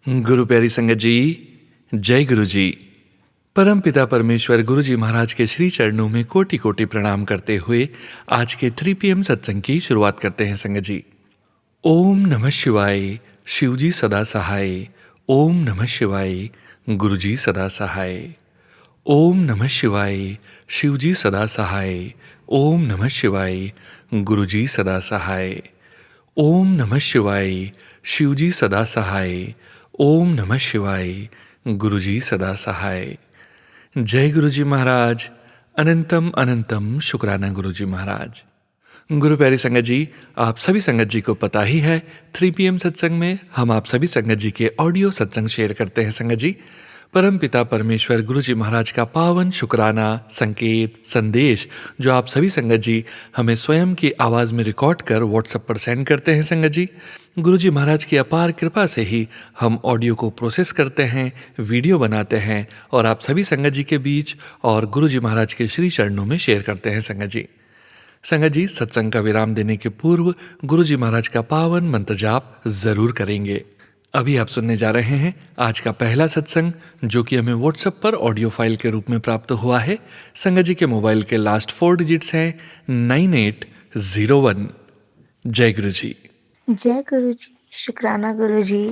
गुरु प्यारी संगत जी, जय गुरु जी। परम पिता परमेश्वर गुरु जी महाराज के श्री चरणों में कोटि कोटि प्रणाम करते हुए आज के 3 PM सत्संग की शुरुआत करते हैं संगत जी। ओम नमः शिवाय, शिव जी सदा सहाय। ओम नमः शिवाय, गुरु जी सदा सहाय। ओम नमः शिवाय, शिव जी सदा सहाय। ओम नमः शिवाय, गुरु जी सदा सहाय। ओम नमः शिवाय, शिव जी सदा सहाय। ओम नमः शिवाय, गुरु जी सदा सहाय। जय गुरु जी महाराज। अनंतम अनंतम शुक्राना गुरु जी महाराज। गुरु प्यारी संगत जी, आप सभी संगत जी को पता ही है 3 PM सत्संग में हम आप सभी संगत जी के ऑडियो सत्संग शेयर करते हैं संगत जी। परम पिता परमेश्वर गुरु जी महाराज का पावन शुक्राना संकेत संदेश जो आप सभी संगत जी हमें स्वयं की आवाज़ में रिकॉर्ड कर व्हाट्सएप पर सेंड करते हैं संगत जी। गुरु जी महाराज की अपार कृपा से ही हम ऑडियो को प्रोसेस करते हैं, वीडियो बनाते हैं और आप सभी संगत जी के बीच और गुरु जी महाराज के श्री चरणों में शेयर करते हैं संगत जी। संगत जी, सत्संग का विराम देने के पूर्व गुरु जी महाराज का पावन मंत्र जाप जरूर करेंगे। अभी आप सुनने जा रहे हैं आज का पहला सत्संग जो कि हमें व्हाट्सएप पर ऑडियो फाइल के रूप में प्राप्त हुआ है। संगत जी के मोबाइल के लास्ट 4 डिजिट्स हैं 9801। जय गुरु जी। जय गुरु जी, शुक्राना गुरु जी,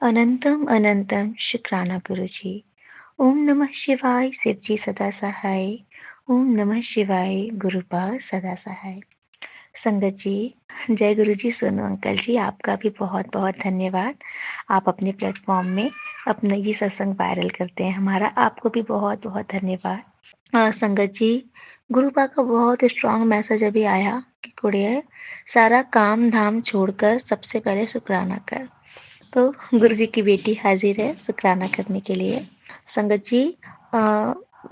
अनंतम अनंतम शुक्राना गुरु जी। ओम नमः शिवाय, शिव जी सदा सहाय। ओम नमः शिवाय, गुरुपाद सदा सहाय। संगत जी, जय गुरु जी। सोनू अंकल जी, आपका भी बहुत बहुत धन्यवाद। आप अपने प्लेटफॉर्म में अपना ये सत्संग वायरल करते हैं हमारा, आपको भी बहुत बहुत धन्यवाद। संगत जी, गुरुपा का बहुत स्ट्रांग मैसेज अभी आया कि कुड़िया सारा काम धाम छोड़कर सबसे पहले शुक्राना कर। तो गुरु जी की बेटी हाजिर है शुक्राना करने के लिए। संगत जी,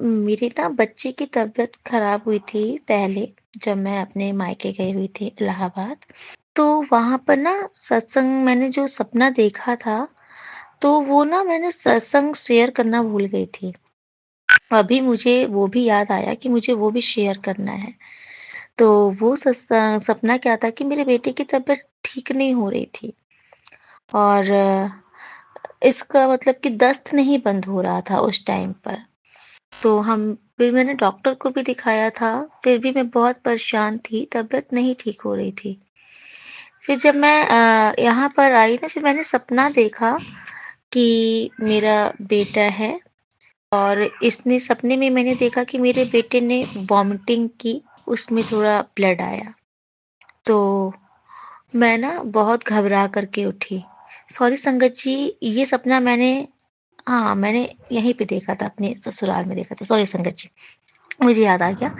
मेरी ना बच्चे की तबीयत खराब हुई थी पहले, जब मैं अपने मायके गई हुई थी इलाहाबाद। तो वहां पर ना सत्संग मैंने जो सपना देखा था, तो वो ना मैंने सत्संग शेयर करना भूल गई थी। अभी मुझे वो भी याद आया कि मुझे वो भी शेयर करना है। तो वो सपना क्या था कि मेरे बेटे की तबीयत ठीक नहीं हो रही थी और इसका मतलब कि दस्त नहीं बंद हो रहा था उस टाइम पर। तो हम फिर मैंने डॉक्टर को भी दिखाया था, फिर भी मैं बहुत परेशान थी, तबीयत नहीं ठीक हो रही थी। फिर जब मैं यहाँ पर आई ना, फिर मैंने सपना देखा कि मेरा बेटा है और इसने सपने में मैंने देखा कि मेरे बेटे ने वॉमिटिंग की, उसमें थोड़ा ब्लड आया। तो मैं ना बहुत घबरा करके उठी। सॉरी संगत जी, ये सपना मैंने मैंने यहीं पे देखा था, अपने ससुराल में देखा था। सॉरी संगत जी, मुझे याद आ गया।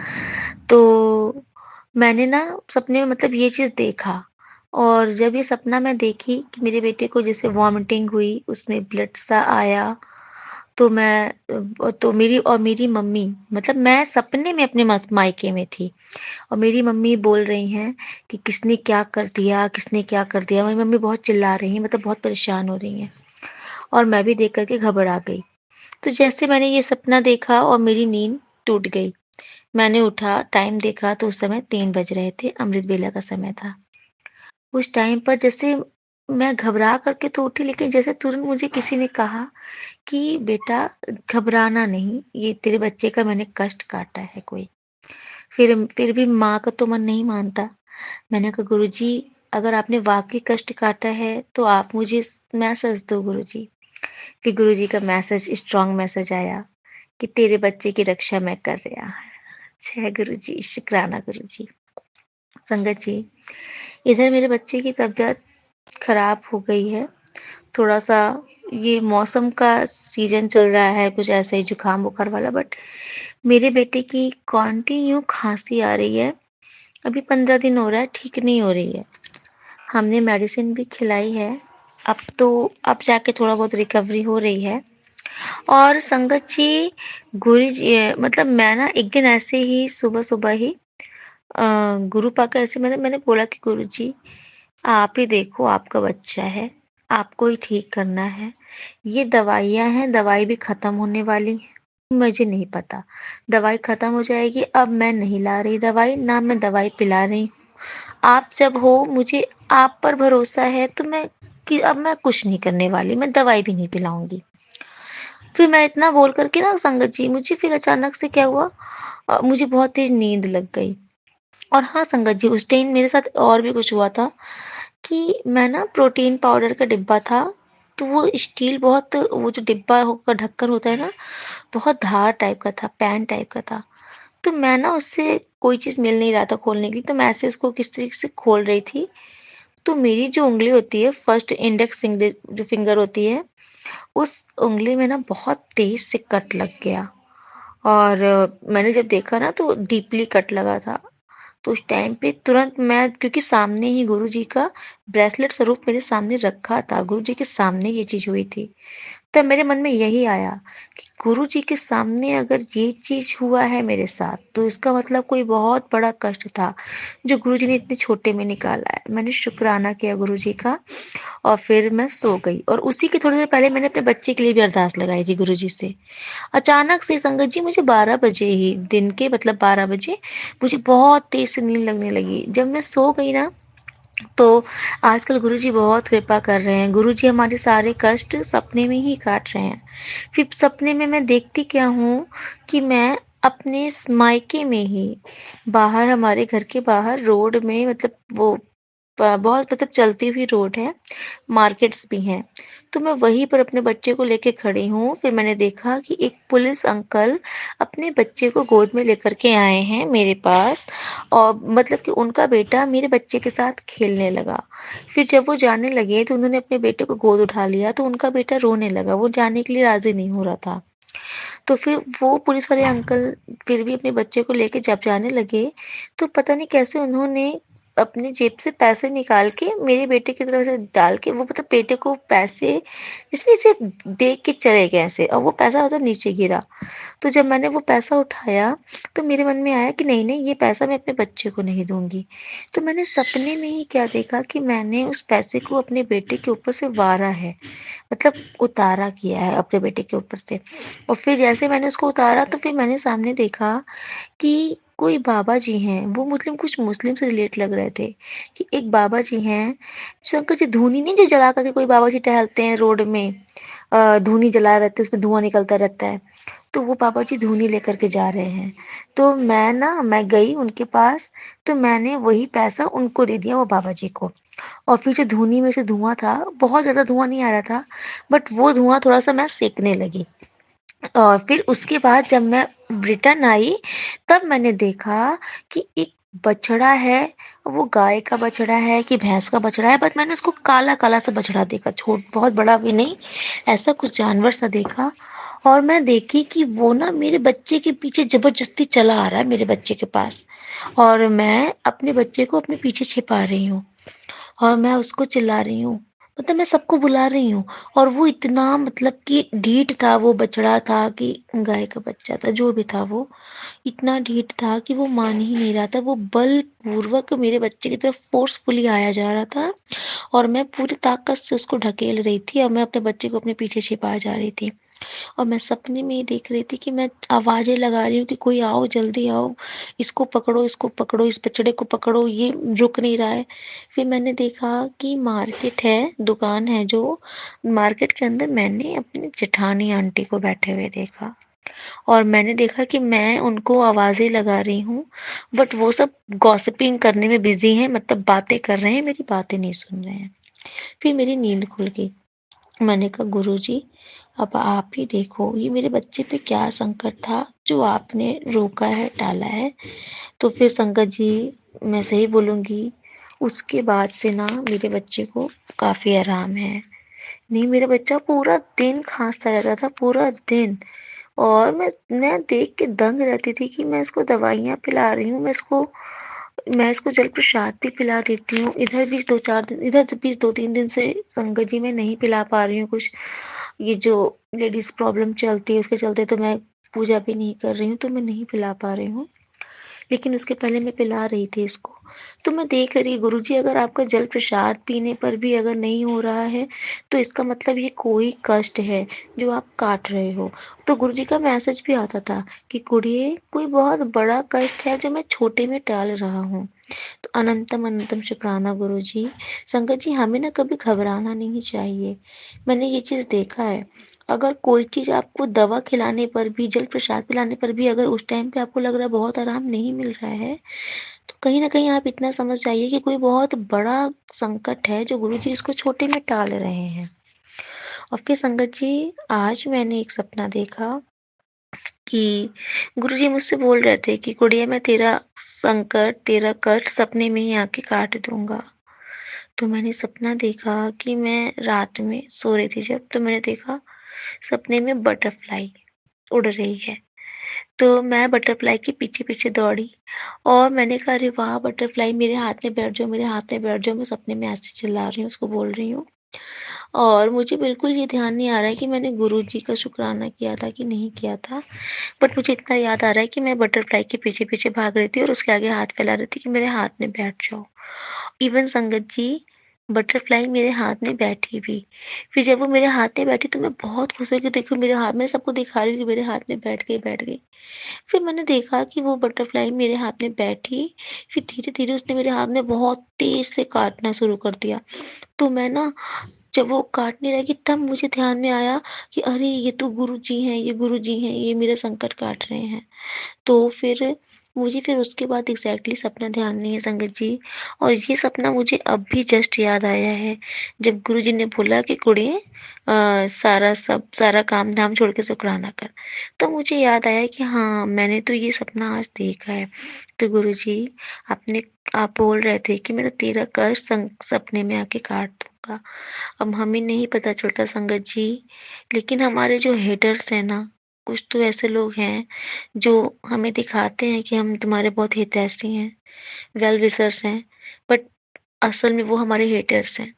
तो मैंने ना सपने में मतलब ये चीज़ देखा और जब ये सपना मैं देखी कि मेरे बेटे को जैसे वॉमिटिंग हुई, उसमें ब्लड सा आया, तो मेरी मम्मी, मतलब मैं सपने में अपने मायके में थी और मेरी मम्मी बोल रही हैं कि किसने क्या कर दिया, किसने क्या कर दिया। मेरी मम्मी बहुत चिल्ला रही हैं, मतलब बहुत परेशान हो रही हैं और मैं भी देख कर के घबरा गई। तो जैसे मैंने ये सपना देखा और मेरी नींद टूट गई। मैंने उठा, टाइम देखा तो उस समय 3 बज रहे थे, अमृत वेला का समय था। उस टाइम पर जैसे मैं घबरा करके तो उठी, लेकिन जैसे तुरंत मुझे किसी ने कहा कि बेटा घबराना नहीं, ये तेरे बच्चे का मैंने कष्ट काटा है कोई। फिर भी माँ का तो मन नहीं मानता। मैंने कहा गुरुजी, अगर आपने वाक़ई कष्ट काटा है तो आप मुझे मैसेज दो गुरुजी। फिर गुरुजी का मैसेज, स्ट्रॉन्ग मैसेज आया कि तेरे बच्चे की रक्षा मैं कर रहा। जय गुरुजी, शुक्राना गुरुजी। संगत जी, इधर मेरे बच्चे की तबीयत खराब हो गई है। थोड़ा-सा ये मौसम का सीज़न चल रहा है, कुछ ऐसा ही जुकाम-बुखार वाला, बट मेरे बेटे की कंटिन्यू खाँसी आ रही है। अभी 15 दिन हो रहा है, ठीक नहीं हो रही है। हमने मेडिसिन भी खिलाई है। अब जाके थोड़ा बहुत रिकवरी हो रही है। और संगत जी, मतलब मैं ना एक दिन ऐसे ही सुबह-सुबह ही गुरु पाका ऐसे मैंने बोला कि गुरुजी, आप ही देखो, आपका बच्चा है, आपको ही ठीक करना है। ये दवाइयाँ हैं, दवाई भी खत्म होने वाली हैं। मुझे नहीं पता, दवाई खत्म हो जाएगी, अब मैं नहीं ला रही दवाई, ना मैं दवाई पिला रही हूँ। आप जब हो, मुझे आप पर भरोसा है तो मैं कि अब मैं कुछ नहीं करने वाली, मैं दवाई भी नहीं पिलाऊँगी। फिर मैं इतना बोल कर के ना संगत जी मुझे फिर अचानक से क्या हुआ मुझे बहुत तेज़ नींद लग गई। और हाँ, संगत जी उस टाइम मेरे साथ और भी कुछ हुआ था कि मैं ना प्रोटीन पाउडर का डिब्बा था, तो वो स्टील बहुत वो जो डिब्बा का ढक्कन होता है ना, बहुत धार टाइप का था, पैन टाइप का था। तो मैं ना उससे कोई चीज़ मिल नहीं रहा था खोलने के लिए, तो मैं ऐसे उसको किस तरीके से खोल रही थी, तो मेरी जो उँगली होती है फर्स्ट इंडेक्स फिंगर जो फिंगर होती है, उस उँगली में ना बहुत तेज़ से कट लग गया। और मैंने जब देखा ना तो डीपली कट लगा था। तो उस टाइम पे तुरंत मैं क्योंकि सामने ही गुरुजी का ब्रेसलेट स्वरूप मेरे सामने रखा था, गुरुजी के सामने ये चीज़ हुई थी। तब मेरे मन में यही आया कि गुरुजी के सामने अगर ये चीज़ हुआ है मेरे साथ, तो इसका मतलब कोई बहुत बड़ा कष्ट था, जो गुरुजी ने इतने छोटे में निकाला है। मैंने शुकराना किया गुरुजी का और फिर मैं सो गई और उसी के थोड़ी देर पहले मैंने अपने बच्चे के लिए भी अरदास लगाई थी गुरुजी से। अचानक से संगत जी मुझे 12 बजे ही दिन के मतलब 12 बजे मुझे बहुत तेज़ से नींद लगने लगी। जब मैं सो गई ना तो आजकल गुरुजी बहुत कृपा कर रहे हैं। गुरुजी हमारे सारे कष्ट सपने में ही काट रहे हैं। फिर सपने में मैं देखती क्या हूँ कि मैं अपने मायके में ही बाहर हमारे घर के बाहर रोड में मतलब वो बहुत मतलब चलती हुई रोड है, मार्केट्स भी हैं। तो मैं वहीं पर अपने बच्चे को लेके खड़ी हूँ, फिर मैंने देखा कि एक पुलिस अंकल अपने बच्चे को गोद में लेकर के आए हैं मेरे पास और मतलब कि उनका बेटा मेरे बच्चे के साथ खेलने लगा। फिर जब वो जाने लगे तो उन्होंने अपने बेटे को गोद उठा लिया तो उनका बेटा रोने लगा, वो जाने के लिए राज़ी नहीं हो रहा था। तो फिर वो पुलिस वाले अंकल फिर भी अपने बच्चे को लेके जब जाने लगे, तो पता नहीं कैसे उन्होंने अपनी जेब से पैसे निकाल के मेरे बेटे की तरफ से डाल के वो मतलब बेटे को पैसे इसलिए ऐसे दे के चले गए ऐसे और वो पैसा मतलब नीचे गिरा। तो जब मैंने वो पैसा उठाया, तो मेरे मन में आया कि नहीं-नहीं ये पैसा मैं अपने बच्चे को नहीं दूँगी। तो मैंने सपने में ही क्या देखा कि मैंने उस पैसे को अपने बेटे के ऊपर से वारा है। मतलब उतारा किया है अपने बेटे के ऊपर से और फिर जैसे मैंने उसको उतारा तो फिर मैंने सामने देखा कि कोई बाबा जी हैं, वो मुस्लिम कुछ मुस्लिम से रिलेट लग रहे थे कि एक बाबा जी हैं, शंकर जी धूनी नहीं जो जला कर के कोई बाबा जी टहलते हैं रोड में धूनी जलाए रहते हैं, उसमें धुआँ निकलता रहता है। तो वो बाबा जी धूनी लेकर के जा रहे हैं। तो मैं गई उनके पास, तो मैंने वही पैसा उनको दे दिया वो बाबा जी को। और फिर जो धूनी में से धुआँ था, बहुत ज़्यादा धुआँ नहीं आ रहा था, बट वो धुआँ थोड़ा-सा मैं सेंकने लगी। और फिर उसके बाद जब मैं रिटर्न आई, तब मैंने देखा कि एक बछड़ा है, वो गाय का बछड़ा है कि भैंस का बछड़ा है, बट मैंने उसको काला-काला सा बछड़ा देखा, बहुत बड़ा भी नहीं, ऐसा कुछ जानवर सा देखा। और मैं देखी कि वो ना मेरे बच्चे के पीछे ज़बरदस्ती चला आ रहा है मेरे बच्चे के पास और मैं अपने बच्चे को अपने पीछे छिपा रही हूँ। और मैं उसको चिल्ला रही हूँ। मतलब मैं सबको बुला रही हूँ और वो इतना मतलब कि ढीठ था वो बछड़ा था कि गाय का बच्चा था, जो भी था वो, इतना ढीठ था कि वो मान ही नहीं रहा था। वो बलपूर्वक मेरे बच्चे की तरफ फ़ोर्सफुली आया जा रहा था और मैं पूरी ताकत से उसको ढकेल रही थी और मैं अपने बच्चे को अपने पीछे छिपाए जा रही थी। और मैं सपने में ही देख रही थी कि मैं आवाज़ें लगा रही हूँ कि कोई आओ, जल्दी आओ, इसको पकड़ो, इस बछड़े को पकड़ो, ये रुक नहीं रहा है। फिर मैंने देखा कि मार्केट है, दुकान है जो, मार्केट के अंदर मैंने अपनी जेठानी आंटी को बैठे हुए देखा और मैंने देखा कि मैं उनको आवाज़ें लगा रही हूँ, बट वो सब गॉसिपिंग करने में बिज़ी हैं, मतलब बातें कर रहे हैं, मेरी बातें नहीं सुन रहे हैं। फिर मेरी नींद खुल गई। मैंने कहा गुरुजी अब आप ही देखो ये मेरे बच्चे पे क्या संकट था जो आपने रोका है टाला है। तो फिर संकट जी मैं सही बोलूँगी उसके बाद से ना मेरे बच्चे को काफ़ी आराम है। नहीं मेरा बच्चा पूरा दिन खांसता रहता था पूरा दिन और मैं देख के दंग रहती थी कि मैं इसको दवाइयाँ पिला रही हूँ मैं इसको जल प्रसाद भी पिला देती हूँ। इधर भी 2-3 दिन से संगत जी मैं नहीं पिला पा रही हूँ कुछ। ये जो लेडीज़ प्रॉब्लम चलती है उसके चलते तो मैं पूजा भी नहीं कर रही हूँ, तो मैं नहीं पिला पा रही हूँ। लेकिन उसके पहले मैं पिला रही थी इसको। तो मैं देख रही गुरुजी, अगर आपका जल प्रसाद पीने पर भी अगर नहीं हो रहा है, तो इसका मतलब ये कोई कष्ट है जो आप काट रहे हो। तो गुरुजी का मैसेज भी आता था कि कुड़िए, कोई बहुत बड़ा कष्ट है जो मैं छोटे में टाल रहा हूँ। तो अनंतम अनंतम शुक्राना गुरुजी। संगत जी, हमें ना कभी घबराना नहीं चाहिए। मैंने ये चीज़ देखा है, अगर कोई चीज़ आपको दवा खिलाने पर भी, जल प्रसाद पिलाने पर भी अगर उस टाइम पे आपको लग रहा है बहुत आराम नहीं मिल रहा है, तो कहीं न कहीं आप इतना समझ जाइए कि कोई बहुत बड़ा संकट है जो गुरुजी इसको छोटे में टाल रहे हैं। और फिर संगत जी, आज मैंने एक सपना देखा कि गुरुजी मुझसे बोल रहे थे कि गुड़िया, मैं तेरा संकट, तेरा कष्ट सपने में ही आके काट दूँगा। तो मैंने सपना देखा कि मैं रात में सो रही थी जब, तो मैंने देखा सपने में बटरफ्लाई उड़ रही है। तो मैं बटरफ्लाई के पीछे-पीछे दौड़ी और मैंने कहा, अरे वाह! बटरफ्लाई मेरे हाथ में बैठ जाओ, मेरे हाथ में बैठ जाओ। मैं सपने में ऐसे चिल्ला रही हूँ, उसको बोल रही हूँ। और मुझे बिल्कुल ये ध्यान नहीं आ रहा है कि मैंने गुरुजी का शुकराना किया था कि नहीं किया था। बट मुझे इतना याद आ रहा है कि मैं बटरफ्लाई के पीछे-पीछे भाग रही थी और उसके आगे हाथ फैला रही थी कि मेरे हाथ में बैठ जाओ। इवन संगत जी, बटरफ्लाई मेरे हाथ में बैठी भी। फिर जब वो मेरे हाथ में बैठी तो मैं बहुत खुश हुई कि देखो मेरे हाथ, मैं सबको दिखा रही हूँ कि मेरे हाथ में बैठ गई, बैठ गई। फिर मैंने देखा कि वो बटरफ्लाई मेरे हाथ में बैठी, फिर धीरे-धीरे उसने मेरे हाथ में बहुत तेज़ से काटना शुरू कर दिया। तो मैं ना, जब वो काटने लगी तब मुझे ध्यान में आया कि अरे! ये तो गुरुजी हैं, ये गुरुजी हैं, ये मेरा संकट काट रहे हैं। तो फिर उसके बाद एग्ज़ैक्टली सपना ध्यान नहीं है संगत जी, और ये सपना मुझे अब भी जस्ट याद आया है, जब गुरुजी ने बोला कि कुड़िए, सारा काम-धाम छोड़ के शुकराना कर। तो मुझे याद आया कि हाँ, मैंने तो ये सपना आज देखा है। तो गुरुजी, आपने आप बोल रहे थे कि मेरा तेरा कष्ट सपने में आके काट दूँगा। अब हमें नहीं पता चलता संगत जी, लेकिन हमारे जो हेटर्स हैं ना, कुछ तो ऐसे लोग हैं जो हमें दिखाते हैं कि हम तुम्हारे बहुत हितैषी हैं, वेल विशर्स हैं, बट असल में वो हमारे हेटर्स हैं।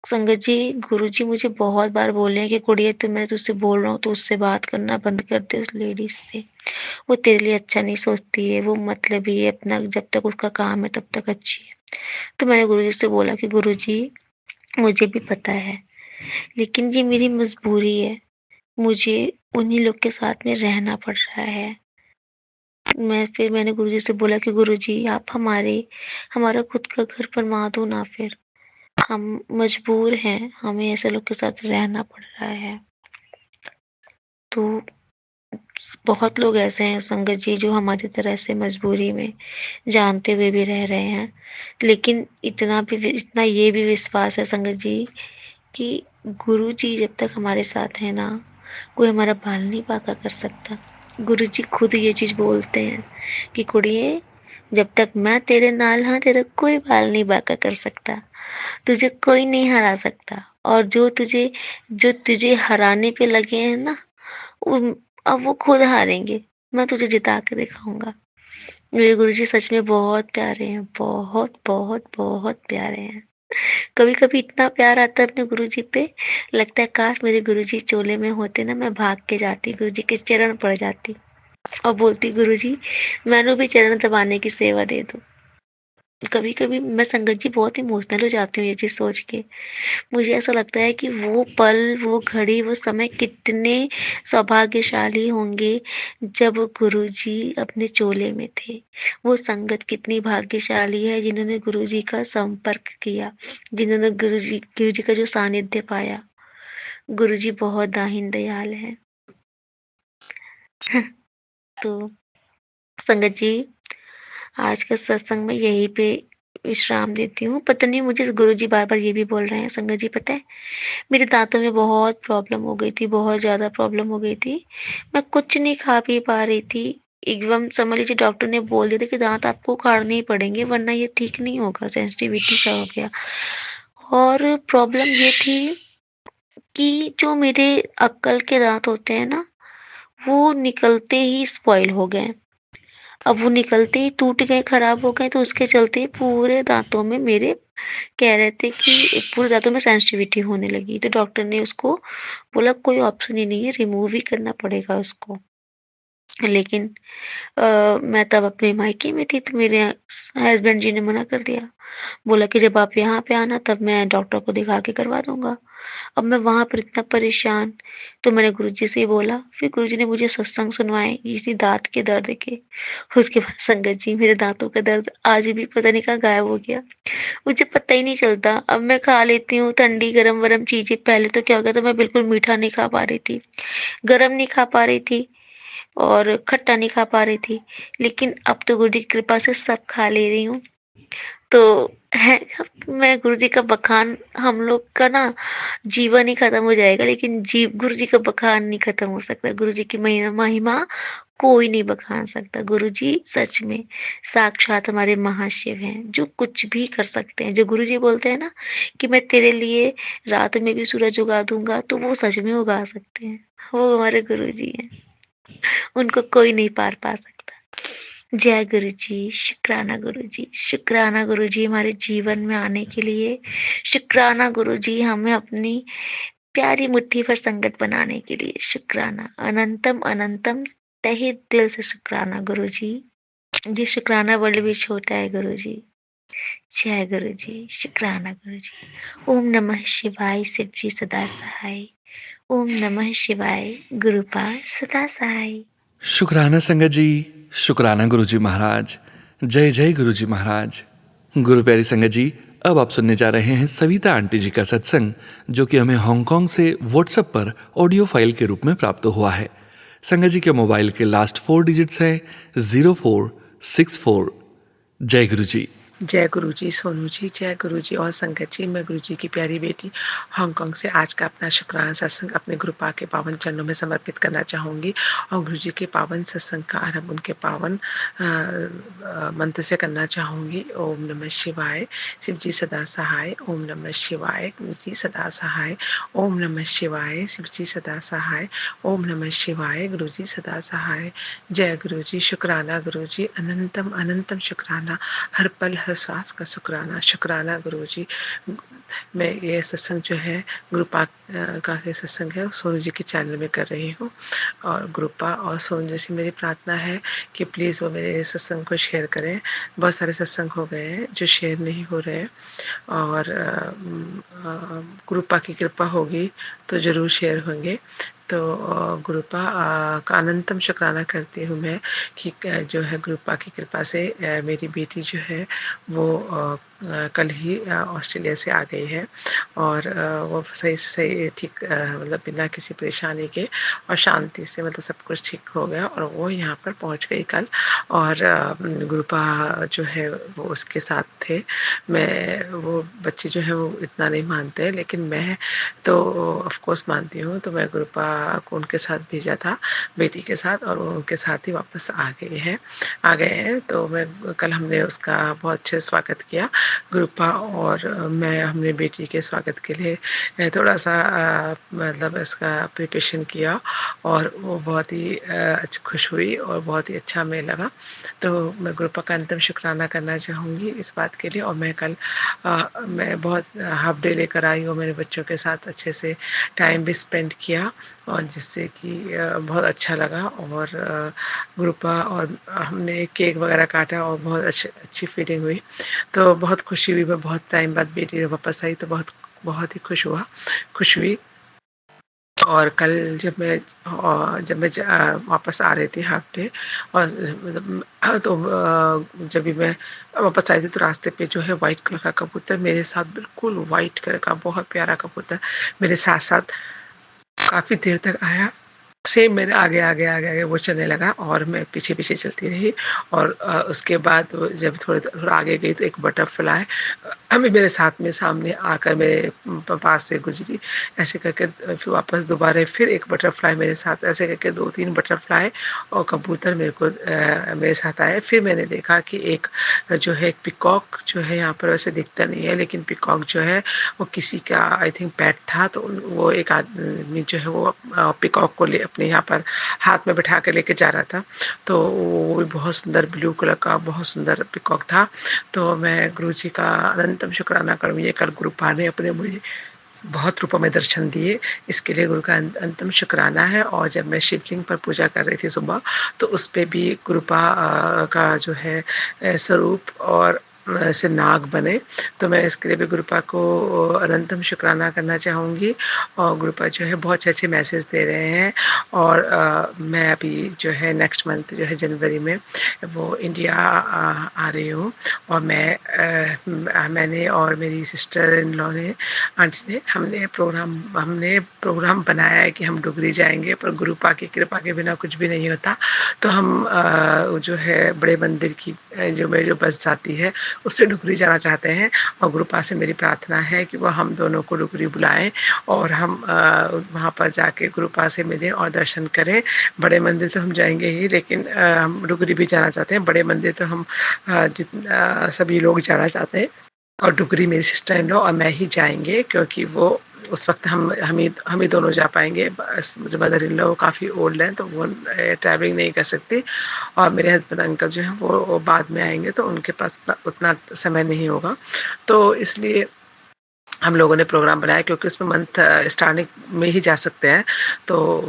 संगत जी, गुरुजी मुझे बहुत बार बोले हैं कि कुड़िए, तू, मैं तुझसे बोल रहा हूँ, तो उससे बात करना बंद कर दे उस लेडीज़ से। वो तेरे लिए अच्छा नहीं सोचती है, वो मतलबी है, अपना जब तक उसका काम है तब तक अच्छी है। तो मैंने गुरुजी से बोला कि गुरुजी, मुझे भी पता है, लेकिन ये मेरी मजबूरी है। मुझे उन्हीं लोग के साथ में रहना पड़ रहा है। फिर मैंने गुरुजी से बोला कि गुरुजी, आप हमारा खुद का घर बनवा दो ना फिर। हम मजबूर हैं, हमें ऐसे लोग के साथ रहना पड़ रहा है। तो बहुत लोग ऐसे हैं संगत जी जो हमारी तरह से मजबूरी में जानते हुए भी रह रहे हैं। लेकिन इतना ये भी विश्वास है संगत जी कि गुरुजी जब तक हमारे साथ हैं ना, कोई हमारा बाल नहीं बांका कर सकता। गुरुजी खुद ये चीज़ बोलते हैं कि कुड़िए, जब तक मैं तेरे नाल हाँ, तेरा कोई बाल नहीं बांका कर सकता। तुझे कोई नहीं हरा सकता। और जो तुझे हराने पे लगे हैं ना, उन अब वो खुद हारेंगे। मैं तुझे जिता के दिखाऊँगा। मेरे गुरुजी सच में बहुत प्यारे हैं, बहुत, बहुत, बहुत प्यारे हैं। कभी-कभी इतना प्यार आता है अपने गुरुजी पे, लगता है काश मेरे गुरुजी चोले में होते ना, मैं भाग के जाती, गुरुजी के चरण पड़ जाती और बोलती, गुरुजी, मैनू भी चरण दबाने की सेवा दे दो। कभी-कभी मैं संगत जी बहुत इमोशनल हो जाती हूँ ये चीज़ सोच के। मुझे ऐसा लगता है कि वो पल, वो घड़ी, वो समय कितने सौभाग्यशाली होंगे जब गुरुजी अपने चोले में थे। वो संगत कितनी भाग्यशाली है जिन्होंने गुरुजी का संपर्क किया, जिन्होंने गुरुजी का जो सानिध्य पाया। गुरुजी बहुत दाहिन दयाल हैं। तो संगत जी, आज का सत्संग मैं यहीं पे विश्राम देती हूँ। पता नहीं मुझे गुरुजी बार-बार ये भी बोल रहे हैं, संगत जी पता है, मेरे दाँतों में बहुत प्रॉब्लम हो गई थी, बहुत ज़्यादा प्रॉब्लम हो गई थी। मैं कुछ नहीं खा पी पा रही थी। एकदम समझ लीजिए डॉक्टर ने बोल दिया था कि दाँत आपको उखाड़ने ही पड़ेंगे वरना ये ठीक नहीं होगा, सेंसिटिविटी सा हो गया। और प्रॉब्लम ये थी कि जो मेरे अक्कल के दाँत होते हैं ना, वो निकलते ही स्पॉइल हो गए। अब वो निकलते ही टूट गए, खराब हो गए, तो उसके चलते पूरे दाँतों में मेरे, कह रहे थे कि पूरे दाँतों में सेंसिटिविटी होने लगी। तो डॉक्टर ने उसको बोला कोई ऑप्शन ही नहीं है, रिमूव ही करना पड़ेगा उसको। लेकिन मैं तब अपने मायके में थी, तो मेरे हस्बैंड जी ने मना कर दिया। बोला कि जब आप यहाँ पे आना तब मैं डॉक्टर को दिखा के करवा दूँगा। अब मैं वहाँ पर इतना परेशान, तो मैंने गुरुजी से ही बोला, फिर गुरुजी ने मुझे सत्संग सुनवाए इसी दाँत के दर्द के। उसके बाद संगत जी मेरे दाँतों का दर्द आज भी पता नहीं कहाँ गायब हो गया। मुझे पता ही नहीं चलता। अब मैं खा लेती हूँ ठंडी गरम-वरम चीज़ें, पहले तो क्या हो गया था मैं बिल्कुल मीठा नहीं खा पा रही थी, गरम नहीं खा पा रही थी और खट्टा नहीं खा पा रही थी। लेकिन अब तो गुरु जी की कृपा से सब खा ले रही हूँ। तो है मैं गुरुजी का बखान हम लोग का ना जीवन ही खत्म हो जाएगा, लेकिन गुरुजी का बखान नहीं खत्म हो सकता। गुरुजी की महिमा कोई नहीं बखान सकता। गुरुजी सच में साक्षात हमारे महाशिव हैं, जो कुछ भी कर सकते हैं। जो गुरुजी बोलते हैं ना कि मैं तेरे लिए रात में भी सूरज उगा दूंगा, तो वो सच में उगा सकते हैं। वो हमारे गुरुजी हैं, उनको कोई नहीं पार पा सकता। जय गुरु जी, शुक्राना गुरु जी, शुक्राना गुरु जी हमारे जीवन में आने के लिए, शुक्राना गुरु जी हमें अपनी प्यारी मुट्ठी भर संगत बनाने के लिए, शुक्राना, अनंतम अनंतम तहे दिल से शुक्राना गुरु जी। ये शुक्राना वर्ड भी छोटा है गुरु जी। जय गुरु जी, शुक्राना गुरु जी। ओम नमः शिवाय, शिव जी सदा सहाय। ओम नमः शिवाय, गुरुपाद सदा सहाय। शुक्राना संगत जी, शुक्राना गुरुजी महाराज। जय जय गुरुजी महाराज। गुरु प्यारी संगत जी, अब आप सुनने जा रहे हैं सविता आंटी जी का सत्संग, जो कि हमें हांगकांग से व्हाट्सएप पर ऑडियो फाइल के रूप में प्राप्त हुआ है। संगत जी के मोबाइल के लास्ट 4 डिजिट्स हैं 0464। जय गुरु जी। जय गुरु जी, सोनू जी, जय गुरु जी और संगत जी। मैं गुरु जी की प्यारी बेटी हांगकांग से आज का अपना शुक्राना सत्संग अपने गुरुपा के पावन चरणों में समर्पित करना चाहूँगी और गुरु जी के पावन सत्संग का आरंभ उनके पावन मंत्र से करना चाहूँगी। ओम नमः शिवाय, शिव जी सदा सहाय। ओम नमः शिवाय, गुरु जी सदा सहाय। ओम नमः शिवाय, शिव जी सदा सहाय। ओम नमः शिवाय, गुरु जी सदा सहाय। जय गुरु जी, शुक्राना गुरु जी, अनंतम अनंतम शुक्राना, हर पल हर सांस का शुक्राना। शुक्राना गुरु जी। मैं ये सत्संग जो है गुरुपा का ये सत्संग है सोनू जी के चैनल में कर रही हूँ और गुरुपा और सोनू जी से मेरी प्रार्थना है कि प्लीज़ वो मेरे सत्संग को शेयर करें। बहुत सारे सत्संग हो गए हैं जो शेयर नहीं हो रहे हैं और गुरुपा की कृपा होगी तो ज़रूर शेयर होंगे। तो गुरुपा का अनंतम शुक्राना करती हूँ मैं कि जो है गुरुपा की कृपा से मेरी बेटी जो है वो कल ही ऑस्ट्रेलिया से आ गई है और वो सही सही ठीक मतलब बिना किसी परेशानी के और शांति से मतलब सब कुछ ठीक हो गया और वो यहाँ पर पहुँच गई कल। और गुरुपा जो है वो उसके साथ थे। मैं वो बच्चे जो है वो इतना नहीं मानते हैं लेकिन मैं तो ऑफ कोर्स मानती हूँ। तो मैं गुरुपा को उनके साथ भेजा था बेटी के साथ और वो उनके साथ ही वापस आ गए हैं। तो मैं कल हमने उसका बहुत अच्छे से स्वागत किया गुरुपा और मैं हमने बेटी के स्वागत के लिए थोड़ा सा मतलब इसका प्रिपरेशन किया और वो बहुत ही खुश हुई और बहुत ही अच्छा हमें लगा। तो मैं गुरुपा का अंतिम शुक्राना करना चाहूँगी इस बात के लिए। और मैं कल मैं बहुत हाफ डे लेकर आई हूँ मेरे बच्चों के साथ, अच्छे से टाइम भी स्पेंड किया और जिससे कि बहुत अच्छा लगा। और गुरुपा और हमने केक वगैरह काटा और बहुत अच्छी फीलिंग हुई। तो बहुत खुशी हुई, मैं बहुत टाइम बाद बेटी वापस आई तो बहुत बहुत ही खुश हुई। और कल जब मैं वापस आ रही थी हाफ डे और मतलब तो जब भी मैं वापस आई थी तो रास्ते पे जो है वाइट कलर का कबूतर मेरे साथ, बिल्कुल वाइट कलर का बहुत प्यारा कबूतर मेरे साथ साथ काफ़ी देर तक आया। सेम मेरे आगे वो चलने लगा और मैं पीछे चलती रही। और उसके बाद वो जब थोड़ा आगे गई तो एक बटरफ्लाई अभी मेरे साथ में सामने आकर मेरे पास से गुजरी। ऐसे करके फिर वापस दोबारा फिर एक बटरफ्लाई मेरे साथ, ऐसे करके 2-3 बटरफ्लाई और कबूतर मेरे साथ आए। फिर मैंने देखा कि एक जो है एक पिकॉक जो है यहाँ पर वैसे दिखता नहीं है लेकिन पिकॉक जो है वो किसी का आई थिंक पेट था। तो वो एक आदमी जो है वो पिकॉक को अपने यहाँ पर हाथ में बैठा कर लेके जा रहा था। तो वो भी बहुत सुंदर ब्लू कलर का बहुत सुंदर पिकॉक था। तो मैं गुरु जी का अनंतम शुक्राना करूँ, ये कल गुरुपा ने अपने मुझे बहुत रूपों में दर्शन दिए, इसके लिए गुरु का अंतम शुक्राना है। और जब मैं शिवलिंग पर पूजा कर रही थी सुबह, तो उस पे भी गुरुपा का जो है स्वरूप और ऐसे नाग बने, तो मैं इसके लिए भी गुरुपा को अनंतम शुक्राना करना चाहूँगी। और गुरुपा जो है बहुत अच्छे-अच्छे मैसेज दे रहे हैं। और मैं अभी जो है नेक्स्ट मंथ जो है जनवरी में वो इंडिया आ रही हूँ। और मैंने और मेरी सिस्टर इन लॉ ने, आंटी ने, हमने प्रोग्राम बनाया है कि हम डुगरी जाएँगे, पर गुरुपा की कृपा के बिना कुछ भी नहीं होता। तो हम जो है बड़े मंदिर की जो मेरी जो बस जाती है उससे डुगरी जाना चाहते हैं। और गुरुपा से मेरी प्रार्थना है कि वो हम दोनों को डुगरी बुलाएँ और हम वहाँ पर जाके गुरुपा से मिलें और दर्शन करें। बड़े मंदिर तो हम जाएँगे ही, लेकिन हम डुगरी भी जाना चाहते हैं। बड़े मंदिर तो हम सभी लोग जाना चाहते हैं। और डुगरी मेरी सिस्टर इन लॉ और मैं ही जाएँगे, क्योंकि वो उस वक़्त हम ही दोनों जा पाएँगे। बस मुझे मदर इन लॉ काफ़ी ओल्ड हैं, तो वो ट्रैवलिंग नहीं कर सकती। और मेरे हस्बैंड अंकल जो हैं वो बाद में आएँगे, तो उनके पास उतना समय नहीं होगा। तो इसलिए हम लोगों ने प्रोग्राम बनाया, क्योंकि उसमें मंथ स्टार्टिंग में ही जा सकते हैं। तो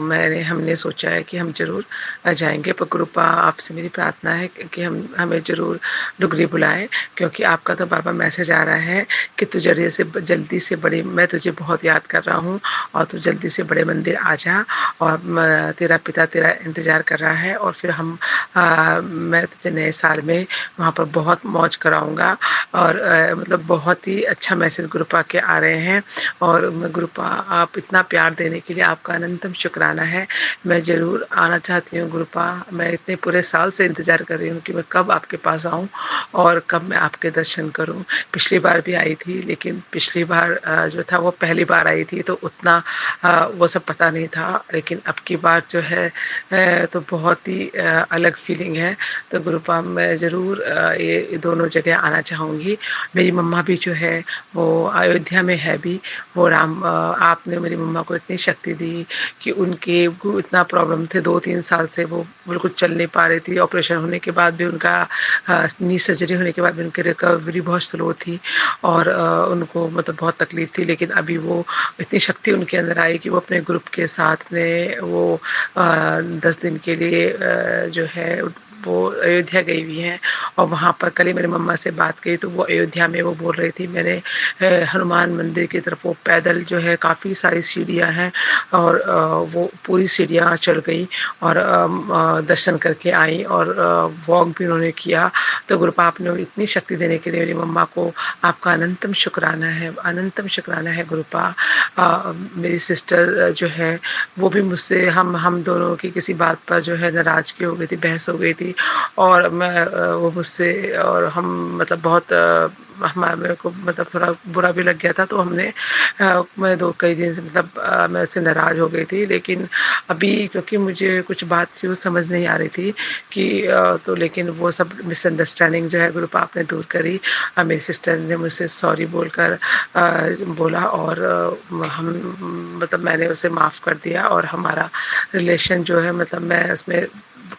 हमने सोचा है कि हम ज़रूर जाएँगे। पर कृपा आपसे मेरी प्रार्थना है कि हमें ज़रूर डुगरी बुलाएँ, क्योंकि आपका तो बार-बार मैसेज आ रहा है कि तू जल्दी से बड़ी, मैं तुझे बहुत याद कर रहा हूँ और तू जल्दी से बड़े मंदिर आ जा, और तेरा पिता तेरा इंतज़ार कर रहा है। और फिर मैं तुझे नए साल में वहाँ पर बहुत मौज कराऊँगा। और मतलब बहुत ही अच्छा मैसेज गुरुपा के आ रहे हैं। और मैं गुरुपा, आप इतना प्यार देने के लिए आपका अनंतम शुक्राना है। मैं ज़रूर आना चाहती हूँ गुरुपा। मैं इतने पूरे साल से इंतज़ार कर रही हूँ कि मैं कब आपके पास आऊँ और कब मैं आपके दर्शन करूँ। पिछली बार भी आई थी, लेकिन पिछली बार जो था वो पहली बार आई थी, तो उतना वो सब पता नहीं था। लेकिन अब की बार जो है तो बहुत ही अलग फीलिंग है। तो गुरुपा मैं ज़रूर ये दोनों जगह आना चाहूँगी। मेरी मम्मा भी जो है वो अयोध्या में है भी। आपने मेरी मम्मा को इतनी शक्ति दी कि उनके को इतना प्रॉब्लम थे, 2-3 साल से वो बिल्कुल चल नहीं पा रही थी। ऑपरेशन होने के बाद भी उनका नी सर्जरी होने के बाद भी उनकी रिकवरी बहुत स्लो थी। और उनको मतलब बहुत तकलीफ थी, लेकिन अभी वो इतनी शक्ति उनके अंदर आई कि वो अपने ग्रुप के साथ में वो 10 दिन के लिए जो है वो अयोध्या गई हुई हैं। और वहाँ पर कल ही मेरी मम्मा से बात करी, तो वो अयोध्या में वो बोल रही थी, मैंने हनुमान मंदिर की तरफ वो पैदल जो है काफ़ी सारी सीढ़ियाँ हैं, और वो पूरी सीढ़ियाँ चढ़ गई और दर्शन करके आई, और वॉक भी उन्होंने किया। तो गुरुपा, आपने इतनी शक्ति देने के लिए मेरी मम्मा को आपका अनंतम शुक्राना है, अनंतम शुक्राना है गुरुपा। मेरी सिस्टर जो है वो भी मुझसे, हम दोनों की किसी बात पर जो है नाराज़गी हो गई थी, बहस हो गई थी। और वो मुझसे, और हम मतलब बहुत मेरे को मतलब थोड़ा बुरा भी लग गया था। तो मैं दो कई दिन से मतलब मैं उससे नाराज़ हो गई थी। लेकिन अभी क्योंकि मुझे कुछ बात थी वो समझ नहीं आ रही थी कि तो लेकिन वो सब मिसअंडरस्टैंडिंग जो है गुरुपा आपने दूर करी। मेरी सिस्टर ने मुझसे सॉरी बोलकर बोला, और हम मतलब मैंने उसे माफ़ कर दिया, और हमारा रिलेशन जो है मतलब मैं उसमें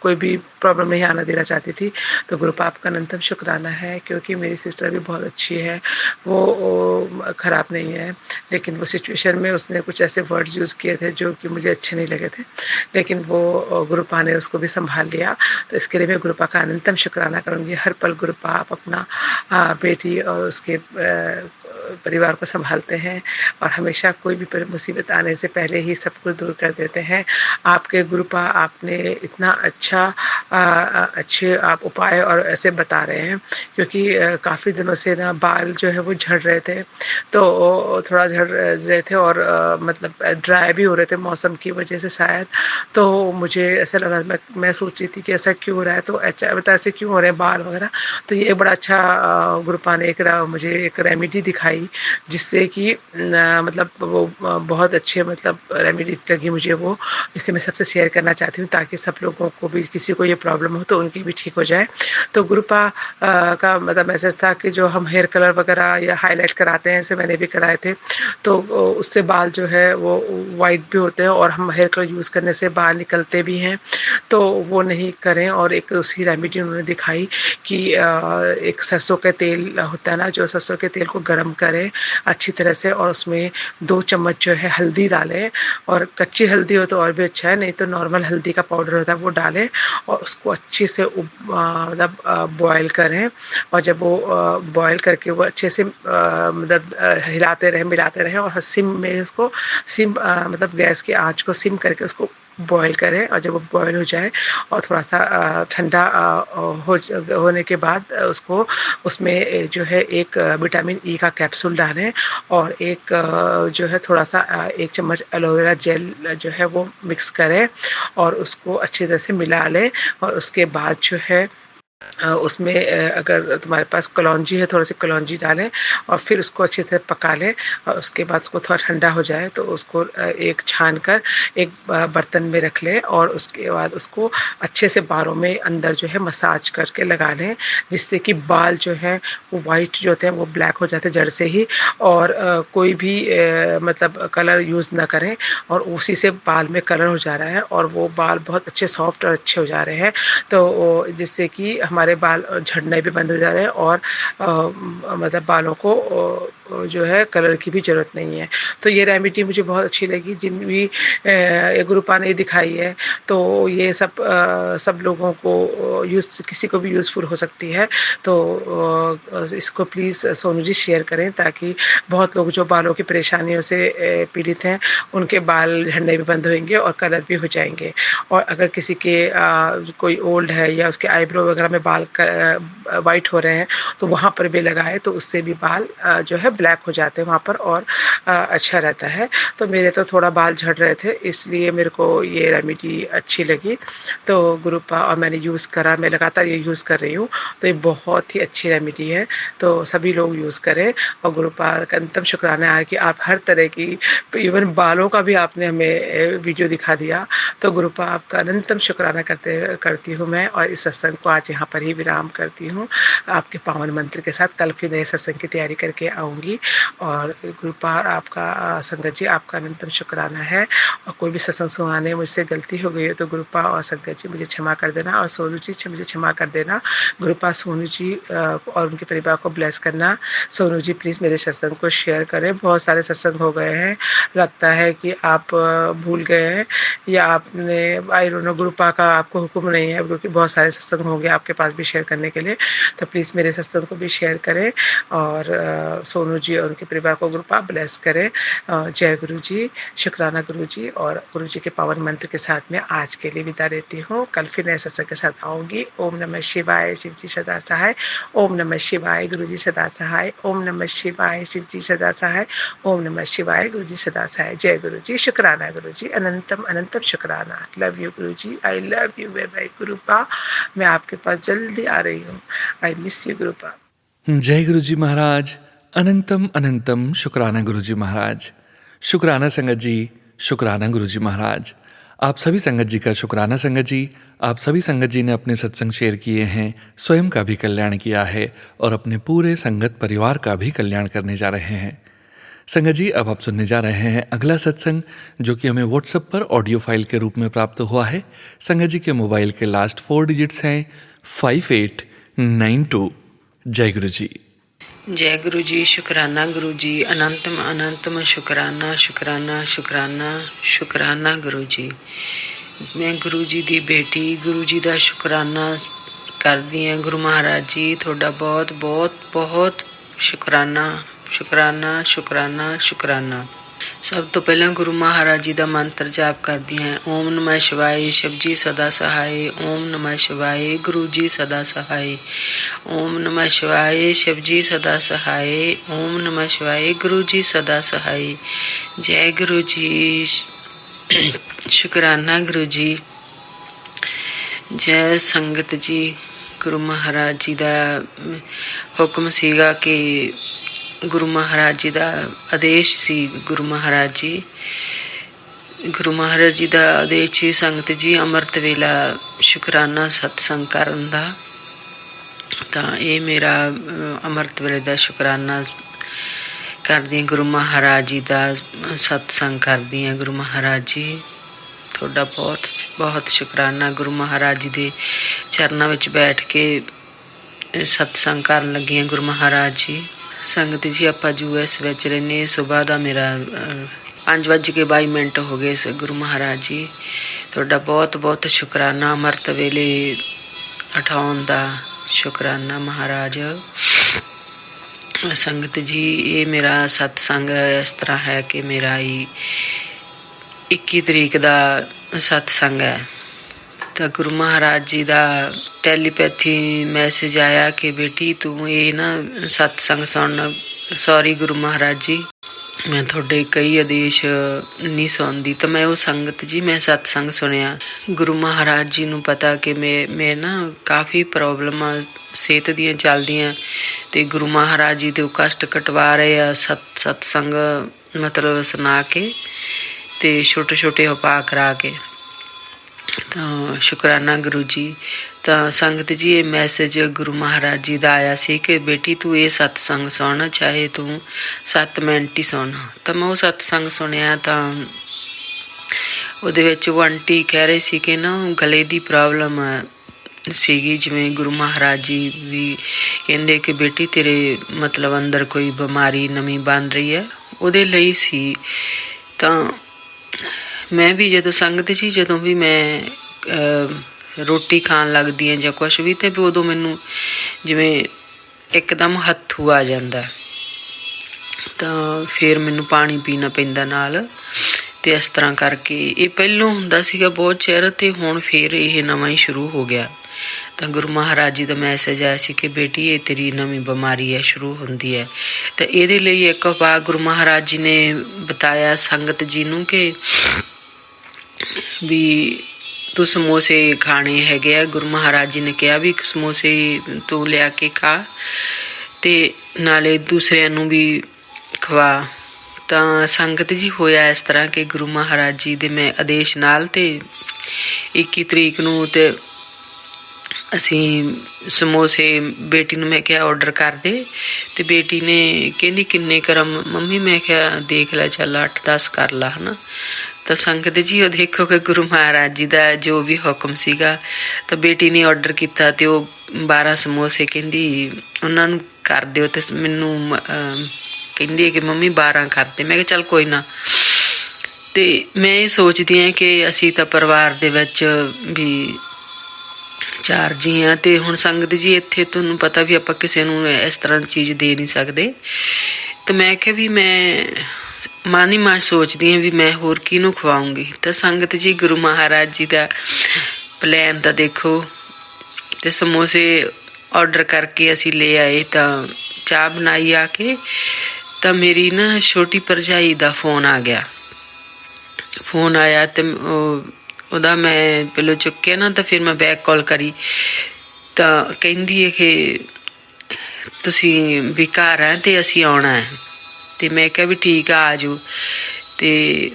कोई भी प्रॉब्लम नहीं आना देना चाहती थी। तो गुरुपा आपका अनंतम शुक्राना है, क्योंकि मेरी सिस्टर भी बहुत अच्छी है, वो ख़राब नहीं है। लेकिन वो सिचुएशन में उसने कुछ ऐसे वर्ड्स यूज़ किए थे जो कि मुझे अच्छे नहीं लगे थे, लेकिन वो गुरुपा ने उसको भी सँभाल लिया। तो इसके लिए मैं गुरुपा का अनंतम शुक्राना करूँगी। हर पल गुरुपा आप अपना बेटी और उसके परिवार को सँभालते हैं, और हमेशा कोई भी मुसीबत आने से पहले ही सब कुछ दूर कर देते हैं। आपके गुरुपा, आपने इतना अच्छे आप उपाय और ऐसे बता रहे हैं, क्योंकि काफ़ी दिनों से ना बाल जो है वो झड़ रहे थे, तो थोड़ा झड़ रहे थे, और मतलब ड्राई भी हो रहे थे मौसम की वजह से शायद। तो मुझे ऐसा लगा, मैं सोच रही थी कि ऐसा क्यों हो रहा है, तो अच्छा बता ऐसे क्यों हो रहे हैं बाल वगैरह। तो ये बड़ा अच्छा गुरुपा ने मुझे एक रेमेडी दिखाई, जिससे कि मतलब वो बहुत अच्छे मतलब रेमेडी लगी मुझे वो, इससे मैं सबसे शेयर करना चाहती हूँ, ताकि सब लोगों को भी, किसी को ये प्रॉब्लम हो तो उनकी भी ठीक हो जाए। तो गुरुपा का मतलब मैसेज था कि जो हम हेयर कलर वगैरह या हाईलाइट कराते हैं, ऐसे मैंने भी कराए थे, तो उससे बाल जो है वो वाइट भी होते हैं, और हम हेयर कलर यूज़ करने से बाल निकलते भी हैं, तो वो नहीं करें। और एक उसकी रेमेडी उन्होंने दिखाई कि एक सरसों का तेल होता है ना, जो सरसों के तेल को गर्म कर करें अच्छी तरह से, और उसमें 2 चम्मच जो है हल्दी डालें, और कच्ची हल्दी हो तो और भी अच्छा है, नहीं तो नॉर्मल हल्दी का पाउडर होता है वो डालें, और उसको अच्छे से मतलब बॉयल करें। और जब वो बॉयल करके वो अच्छे से मतलब हिलाते रहें, मिलाते रहें, और सिम में उसको मतलब गैस की आँच को सिम करके उसको बॉयल करें। और जब वो बॉयल हो जाए और थोड़ा सा ठंडा होने के बाद उसको उसमें जो है एक विटामिन ई का कैप्सूल डालें, और एक जो है थोड़ा सा 1 चम्मच एलोवेरा जेल जो है वो मिक्स करें, और उसको अच्छी तरह से मिला लें। और उसके बाद जो है उसमें अगर तुम्हारे पास कलौंजी है, थोड़ी सी कलौंजी डालें, और फिर उसको अच्छे से पका लें। और उसके बाद उसको थोड़ा ठंडा हो जाए तो उसको एक छान कर एक बर्तन में रख लें, और उसके बाद उसको अच्छे से बालों में अंदर जो है मसाज करके लगा लें, जिससे कि बाल जो हैं वो वाइट जो होते हैं वो ब्लैक हो जाते हैं जड़ से ही। और कोई भी मतलब कलर यूज़ ना करें, और उसी से बाल में कलर हो जा रहा है, और वो बाल बहुत अच्छे सॉफ्ट और अच्छे हो जा रहे हैं। तो जिससे कि हमारे बाल झड़ने भी बंद हो जा रहे हैं, और मतलब बालों को जो है कलर की भी ज़रूरत नहीं है। तो ये रेमेडी मुझे बहुत अच्छी लगी, जिन भी ये गुरुपा ने दिखाई है, तो ये सब लोगों को किसी को भी यूज़फुल हो सकती है। तो इसको प्लीज़ सोनू जी शेयर करें, ताकि बहुत लोग जो बालों की परेशानियों से पीड़ित हैं उनके बाल झड़ने भी बंद होंगे और कलर भी हो जाएंगे। और अगर किसी के कोई ओल्ड है या उसके आईब्रो वगैरह में बाल वाइट हो रहे हैं, तो वहाँ पर भी लगाए तो उससे भी बाल जो है ब्लैक हो जाते हैं वहाँ पर, और अच्छा रहता है। तो मेरे तो थोड़ा बाल झड़ रहे थे, इसलिए मेरे को ये रेमेडी अच्छी लगी। तो गुरुपा और मैंने यूज़ करा, मैं लगातार ये यूज़ कर रही हूँ। तो ये बहुत ही अच्छी रेमेडी है, तो सभी लोग यूज़ करें। और गुरुपा का अंतम शुक्राना है कि आप हर तरह की, इवन बालों का भी आपने हमें वीडियो दिखा दिया। तो गुरुपा आपका अनंतम शुक्राना करती हूँ मैं, और इस सत्संग को आज यहाँ पर ही विराम करती हूँ। आपके पावन मंत्र के साथ कल फिर नए सत्संग की तैयारी करके आऊँगी। और गुरुपा आपका संगत जी आपका अनंतम शुक्राना है। और कोई भी सत्संग सुनाने मुझसे गलती हो गई है तो गुरुपा और संगत जी मुझे क्षमा कर देना, और सोनू जी मुझे क्षमा कर देना। गुरुपा सोनू जी और उनके परिवार को ब्लेस करना। सोनू जी प्लीज़ मेरे सत्संग को शेयर करें, बहुत सारे सत्संग हो गए हैं, लगता है कि आप भूल गए हैं, या आपने आई डोंट नो गुरुपा का आपको हुक्म नहीं है, क्योंकि बहुत सारे सत्संग होंगे आपके पास भी शेयर करने के लिए। तो प्लीज़ मेरे सत्संग को भी शेयर करें, और सोनू जी और उनके परिवार को गुरुपा ब्लेस करें। जय गुरु जी, शुक्राना गुरु जी, और गुरु जी के पावन मंत्र के साथ में आज के लिए विदा लेती हूँ। कल फिर नए सत्संग के साथ आऊँगी। ओम नमः शिवाय, शिव जी सदा सहाय। ओम नमः शिवाय, गुरु जी सदा सहाय। ओम नमः शिवाय, शिव जी सदा सहाय। ओम नमः शिवाय, गुरु जी सदा सहाय। जय गुरु जी, शुक्राना गुरु जी, अनंतम अनंतम शुक्राना। Love you guru ji, I love you bye bye Gurupa. मैं आपके पास जल्दी आ रही हूँ। I miss you Gurupa. जय गुरु जी महाराज, अनंतम अनंतम शुक्राना गुरु जी महाराज। शुक्राना संगत जी, शुक्राना गुरु जी महाराज। आप सभी संगत जी का शुक्राना संगत जी। आप सभी संगत जी ने अपने सत्संग शेयर किए हैं, स्वयं का भी कल्याण किया है और अपने पूरे संगत परिवार का भी कल्याण करने जा रहे हैं। संगत जी, अब आप सुनने जा रहे हैं अगला सत्संग, जो कि हमें व्हाट्सएप पर ऑडियो फाइल के रूप में प्राप्त हुआ है। संगत जी के मोबाइल के लास्ट 4 डिजिट्स हैं 5892। जय गुरु जी। जय गुरु जी, शुक्राना गुरु जी, अनंतम अनंतम शुक्राना शुक्राना शुक्राना शुक्राना गुरु जी। मैं गुरु जी दी बेटी, गुरु जी दा शुक्राना करदी हां। गुरु महाराज जी थोड़ा बहुत बहुत बहुत शुक्राना शुक्राना शुक्राना शुक्राना। सब तो पहला गुरु महाराज जी का मंत्र जाप करदी हैं। ओम नमः शिवाय, शिव जी सदा सहाय। ओम नमः शिवाय, गुरु जी सदा सहाय। ओम नमः शिवाय, शिव जी सदा सहाय। ओम नमः शिवाय, गुरु जी सदा सहाय। जय गुरु जी, शुक्राना गुरु जी। जय संगत जी। गुरु महाराज जी का हुक्म सीगा कि गुरु महाराज जी का आदेश सी। गुरु महाराज जी का आदेश सी संगत जी अमृत वेला शुकराना सत्संग करन दा। तां ये मेरा अमृत वेले का शुकराना करदी। गुरु महाराज जी का सत्संग करदी हैं। गुरु महाराज जी थोड़ा बहुत बहुत शुकराना। गुरु महाराज जी के चरणों विच बैठ के सत्संग करन लगी हैं। गुरु महाराज जी ਸੰਗਤ ਜੀ ਆਪਾਂ US ਵਿੱਚ ਰਹਿੰਦੇ। ਸੁਬਾਹ ਦਾ ਮੇਰਾ 5:22 ਹੋ ਗਏ। ਗੁਰੂ ਮਹਾਰਾਜ ਜੀ ਤੁਹਾਡਾ ਬਹੁਤ ਬਹੁਤ ਸ਼ੁਕਰਾਨਾ। ਅੰਮ੍ਰਿਤ ਵੇਲੇ ਉਠਾਉਣ ਦਾ ਸ਼ੁਕਰਾਨਾ ਮਹਾਰਾਜ। ਸੰਗਤ ਜੀ ਇਹ ਮੇਰਾ ਸਤਸੰਗ ਇਸ ਤਰ੍ਹਾਂ ਹੈ ਕਿ ਮੇਰਾ 21 ਤਰੀਕ ਦਾ ਸਤਸੰਗ ਹੈ। ਤਾਂ ਗੁਰੂ ਮਹਾਰਾਜ ਜੀ ਦਾ ਟੈਲੀਪੈਥੀ ਮੈਸੇਜ ਆਇਆ ਕਿ ਬੇਟੀ ਤੂੰ ਇਹ ਨਾ ਸਤਸੰਗ ਸੁਣ। ਸੌਰੀ ਗੁਰੂ ਮਹਾਰਾਜ ਜੀ, ਮੈਂ ਤੁਹਾਡੇ ਕਈ ਆਦੇਸ਼ ਨਹੀਂ ਸੁਣਦੀ। ਤਾਂ ਮੈਂ ਉਹ ਸੰਗਤ ਜੀ ਮੈਂ ਸਤਸੰਗ ਸੁਣਿਆ। ਗੁਰੂ ਮਹਾਰਾਜ ਜੀ ਨੂੰ ਪਤਾ ਕਿ ਮੈਂ ਨਾ ਕਾਫੀ ਪ੍ਰੋਬਲਮਾਂ ਸਿਹਤ ਦੀਆਂ ਚੱਲਦੀਆਂ ਅਤੇ ਗੁਰੂ ਮਹਾਰਾਜ ਜੀ ਦੇ ਉਹ ਕਸ਼ਟ ਕਟਵਾ ਰਹੇ ਆ ਸਤਸੰਗ ਮਤਲਬ ਸੁਣਾ ਕੇ ਅਤੇ ਛੋਟੇ ਛੋਟੇ ਉਪਾਅ ਕਰਾ ਕੇ। ਤਾਂ ਸ਼ੁਕਰਾਨਾ ਗੁਰੂ ਜੀ। ਤਾਂ ਸੰਗਤ ਜੀ ਇਹ ਮੈਸੇਜ ਗੁਰੂ ਮਹਾਰਾਜ ਜੀ ਦਾ ਆਇਆ ਸੀ ਕਿ ਬੇਟੀ ਤੂੰ ਇਹ ਸਤਸੰਗ ਸੁਣ, ਚਾਹੇ ਤੂੰ 7 ਮਿੰਟ ਹੀ ਸੁਣ। ਤਾਂ ਮੈਂ ਉਹ ਸਤਸੰਗ ਸੁਣਿਆ। ਤਾਂ ਉਹਦੇ ਵਿੱਚ ਉਹ ਆਂਟੀ ਕਹਿ ਰਹੇ ਸੀ ਕਿ ਨਾ ਗਲੇ ਦੀ ਪ੍ਰੋਬਲਮ ਸੀਗੀ। ਜਿਵੇਂ ਗੁਰੂ ਮਹਾਰਾਜ ਜੀ ਵੀ ਕਹਿੰਦੇ ਕਿ ਬੇਟੀ ਤੇਰੇ ਮਤਲਬ ਅੰਦਰ ਕੋਈ ਬਿਮਾਰੀ ਨਵੀਂ ਬਣ ਰਹੀ ਹੈ, ਉਹਦੇ ਲਈ ਸੀ। ਤਾਂ ਮੈਂ ਵੀ ਜਦੋਂ ਸੰਗਤ ਜੀ ਜਦੋਂ ਵੀ ਮੈਂ ਰੋਟੀ ਖਾਣ ਲੱਗਦੀ ਹਾਂ ਜਾਂ ਕੁਛ ਵੀ, ਅਤੇ ਵੀ ਉਦੋਂ ਮੈਨੂੰ ਜਿਵੇਂ ਇੱਕਦਮ ਹੱਥੂ ਆ ਜਾਂਦਾ। ਤਾਂ ਫਿਰ ਮੈਨੂੰ ਪਾਣੀ ਪੀਣਾ ਪੈਂਦਾ ਨਾਲ। ਅਤੇ ਇਸ ਤਰ੍ਹਾਂ ਕਰਕੇ ਇਹ ਪਹਿਲੋਂ ਹੁੰਦਾ ਸੀਗਾ ਬਹੁਤ ਚਿਰ, ਅਤੇ ਹੁਣ ਫਿਰ ਇਹ ਨਵਾਂ ਹੀ ਸ਼ੁਰੂ ਹੋ ਗਿਆ। ਤਾਂ ਗੁਰੂ ਮਹਾਰਾਜ ਜੀ ਦਾ ਮੈਸੇਜ ਆਇਆ ਸੀ ਕਿ ਬੇਟੀ ਇਹ ਤੇਰੀ ਨਵੀਂ ਬਿਮਾਰੀ ਹੈ, ਸ਼ੁਰੂ ਹੁੰਦੀ ਹੈ। ਤਾਂ ਇਹਦੇ ਲਈ ਇੱਕ ਉਪਾਅ ਗੁਰੂ ਮਹਾਰਾਜ ਜੀ ਨੇ ਬਤਾਇਆ ਸੰਗਤ ਜੀ ਨੂੰ ਕਿ ਵੀ ਤੂੰ ਸਮੋਸੇ ਖਾਣੇ ਹੈਗੇ ਆ। ਗੁਰੂ ਮਹਾਰਾਜ ਜੀ ਨੇ ਕਿਹਾ ਵੀ ਸਮੋਸੇ ਤੂੰ ਲਿਆ ਕੇ ਖਾ ਅਤੇ ਨਾਲੇ ਦੂਸਰਿਆਂ ਨੂੰ ਵੀ ਖਵਾ। ਤਾਂ ਸੰਗਤ ਜੀ ਹੋਇਆ ਇਸ ਤਰ੍ਹਾਂ ਕਿ ਗੁਰੂ ਮਹਾਰਾਜ ਜੀ ਦੇ ਮੈਂ ਆਦੇਸ਼ ਨਾਲ ਅਤੇ 21 ਤਰੀਕ ਨੂੰ ਅਤੇ ਅਸੀਂ ਸਮੋਸੇ ਬੇਟੀ ਨੂੰ ਮੈਂ ਕਿਹਾ ਔਡਰ ਕਰ ਦੇ। ਅਤੇ ਬੇਟੀ ਨੇ ਕਹਿੰਦੀ ਕਿੰਨੇ ਕਰਾਂ ਮੰਮੀ? ਮੈਂ ਕਿਹਾ ਦੇਖ ਲੈ, ਚੱਲ 8-10 ਕਰ ਲਾ ਹੈ ਨਾ। ਤਾਂ ਸੰਗਤ ਜੀ ਉਹ ਦੇਖੋ ਕਿ ਗੁਰੂ ਮਹਾਰਾਜ ਜੀ ਦਾ ਜੋ ਵੀ ਹੁਕਮ ਸੀਗਾ। ਤਾਂ ਬੇਟੀ ਨੇ ਔਡਰ ਕੀਤਾ ਅਤੇ ਉਹ 12 ਸਮੋਸੇ ਕਹਿੰਦੀ ਉਹਨਾਂ ਨੂੰ ਕਰ ਦਿਓ। ਅਤੇ ਮੈਨੂੰ ਕਹਿੰਦੀ ਹੈ ਕਿ ਮੰਮੀ 12 ਕਰਤੇ। ਮੈਂ ਕਿਹਾ ਚੱਲ ਕੋਈ ਨਾ। ਅਤੇ ਮੈਂ ਇਹ ਸੋਚਦੀ ਹਾਂ ਕਿ ਅਸੀਂ ਤਾਂ ਪਰਿਵਾਰ ਦੇ ਵਿੱਚ ਵੀ 4 ਜੀ ਹਾਂ। ਅਤੇ ਹੁਣ ਸੰਗਤ ਜੀ ਇੱਥੇ ਤੁਹਾਨੂੰ ਪਤਾ ਵੀ ਆਪਾਂ ਕਿਸੇ ਨੂੰ ਇਸ ਤਰ੍ਹਾਂ ਦੀ ਚੀਜ਼ ਦੇ ਨਹੀਂ ਸਕਦੇ। ਤਾਂ ਮੈਂ ਕਿਹਾ ਵੀ ਮੈਂ ਮਨ ਹੀ ਮਨ ਸੋਚਦੀ ਹਾਂ ਵੀ ਮੈਂ ਹੋਰ ਕਿਹਨੂੰ ਖਵਾਉਂਗੀ। ਤਾਂ ਸੰਗਤ ਜੀ ਗੁਰੂ ਮਹਾਰਾਜ ਜੀ ਦਾ ਪਲੈਨ ਤਾਂ ਦੇਖੋ। ਅਤੇ ਸਮੋਸੇ ਔਡਰ ਕਰਕੇ ਅਸੀਂ ਲੈ ਆਏ। ਤਾਂ ਚਾਹ ਬਣਾਈ ਆ ਕੇ। ਤਾਂ ਮੇਰੀ ਨਾ ਛੋਟੀ ਭਰਜਾਈ ਦਾ ਫੋਨ ਆ ਗਿਆ। ਫੋਨ ਆਇਆ ਅਤੇ ਉਹਦਾ ਮੈਂ ਪਹਿਲਾਂ ਚੁੱਕਿਆ ਨਾ, ਤਾਂ ਫਿਰ ਮੈਂ ਬੈਕ ਕਾਲ ਕਰੀ। ਤਾਂ ਕਹਿੰਦੀ ਹੈ ਕਿ ਤੁਸੀਂ ਵੀ ਘਰ ਆ ਅਤੇ ਅਸੀਂ ਆਉਣਾ ਹੈ। ਅਤੇ ਮੈਂ ਕਿਹਾ ਵੀ ਠੀਕ ਆ ਜਾਓ। ਅਤੇ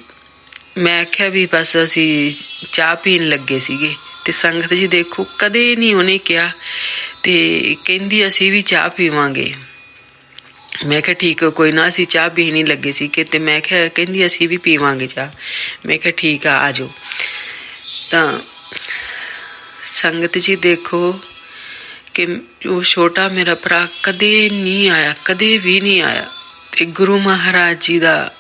ਮੈਂ ਆਖਿਆ ਵੀ ਬਸ ਅਸੀਂ ਚਾਹ ਪੀਣ ਲੱਗੇ ਸੀਗੇ। ਅਤੇ ਸੰਗਤ ਜੀ ਦੇਖੋ ਕਦੇ ਨਹੀਂ ਉਹਨੇ ਕਿਹਾ। ਅਤੇ ਕਹਿੰਦੀ ਅਸੀਂ ਵੀ ਚਾਹ ਪੀਵਾਂਗੇ। ਮੈਂ ਕਿਹਾ ਠੀਕ ਕੋਈ ਨਾ, ਅਸੀਂ ਚਾਹ ਪੀਣ ਹੀ ਲੱਗੇ ਸੀ ਕਿ। ਅਤੇ ਮੈਂ ਕਿਹਾ ਕਹਿੰਦੀ ਅਸੀਂ ਵੀ ਪੀਵਾਂਗੇ ਚਾਹ। ਮੈਂ ਕਿਹਾ ਠੀਕ ਆ ਜਾਓ। ਤਾਂ ਸੰਗਤ ਜੀ ਦੇਖੋ ਕਿ ਉਹ ਛੋਟਾ ਮੇਰਾ ਭਰਾ ਕਦੇ ਨਹੀਂ ਆਇਆ, ਕਦੇ ਵੀ ਨਹੀਂ ਆਇਆ। ਅਤੇ ਗੁਰੂ ਮਹਾਰਾਜ ਜੀ ਦਾ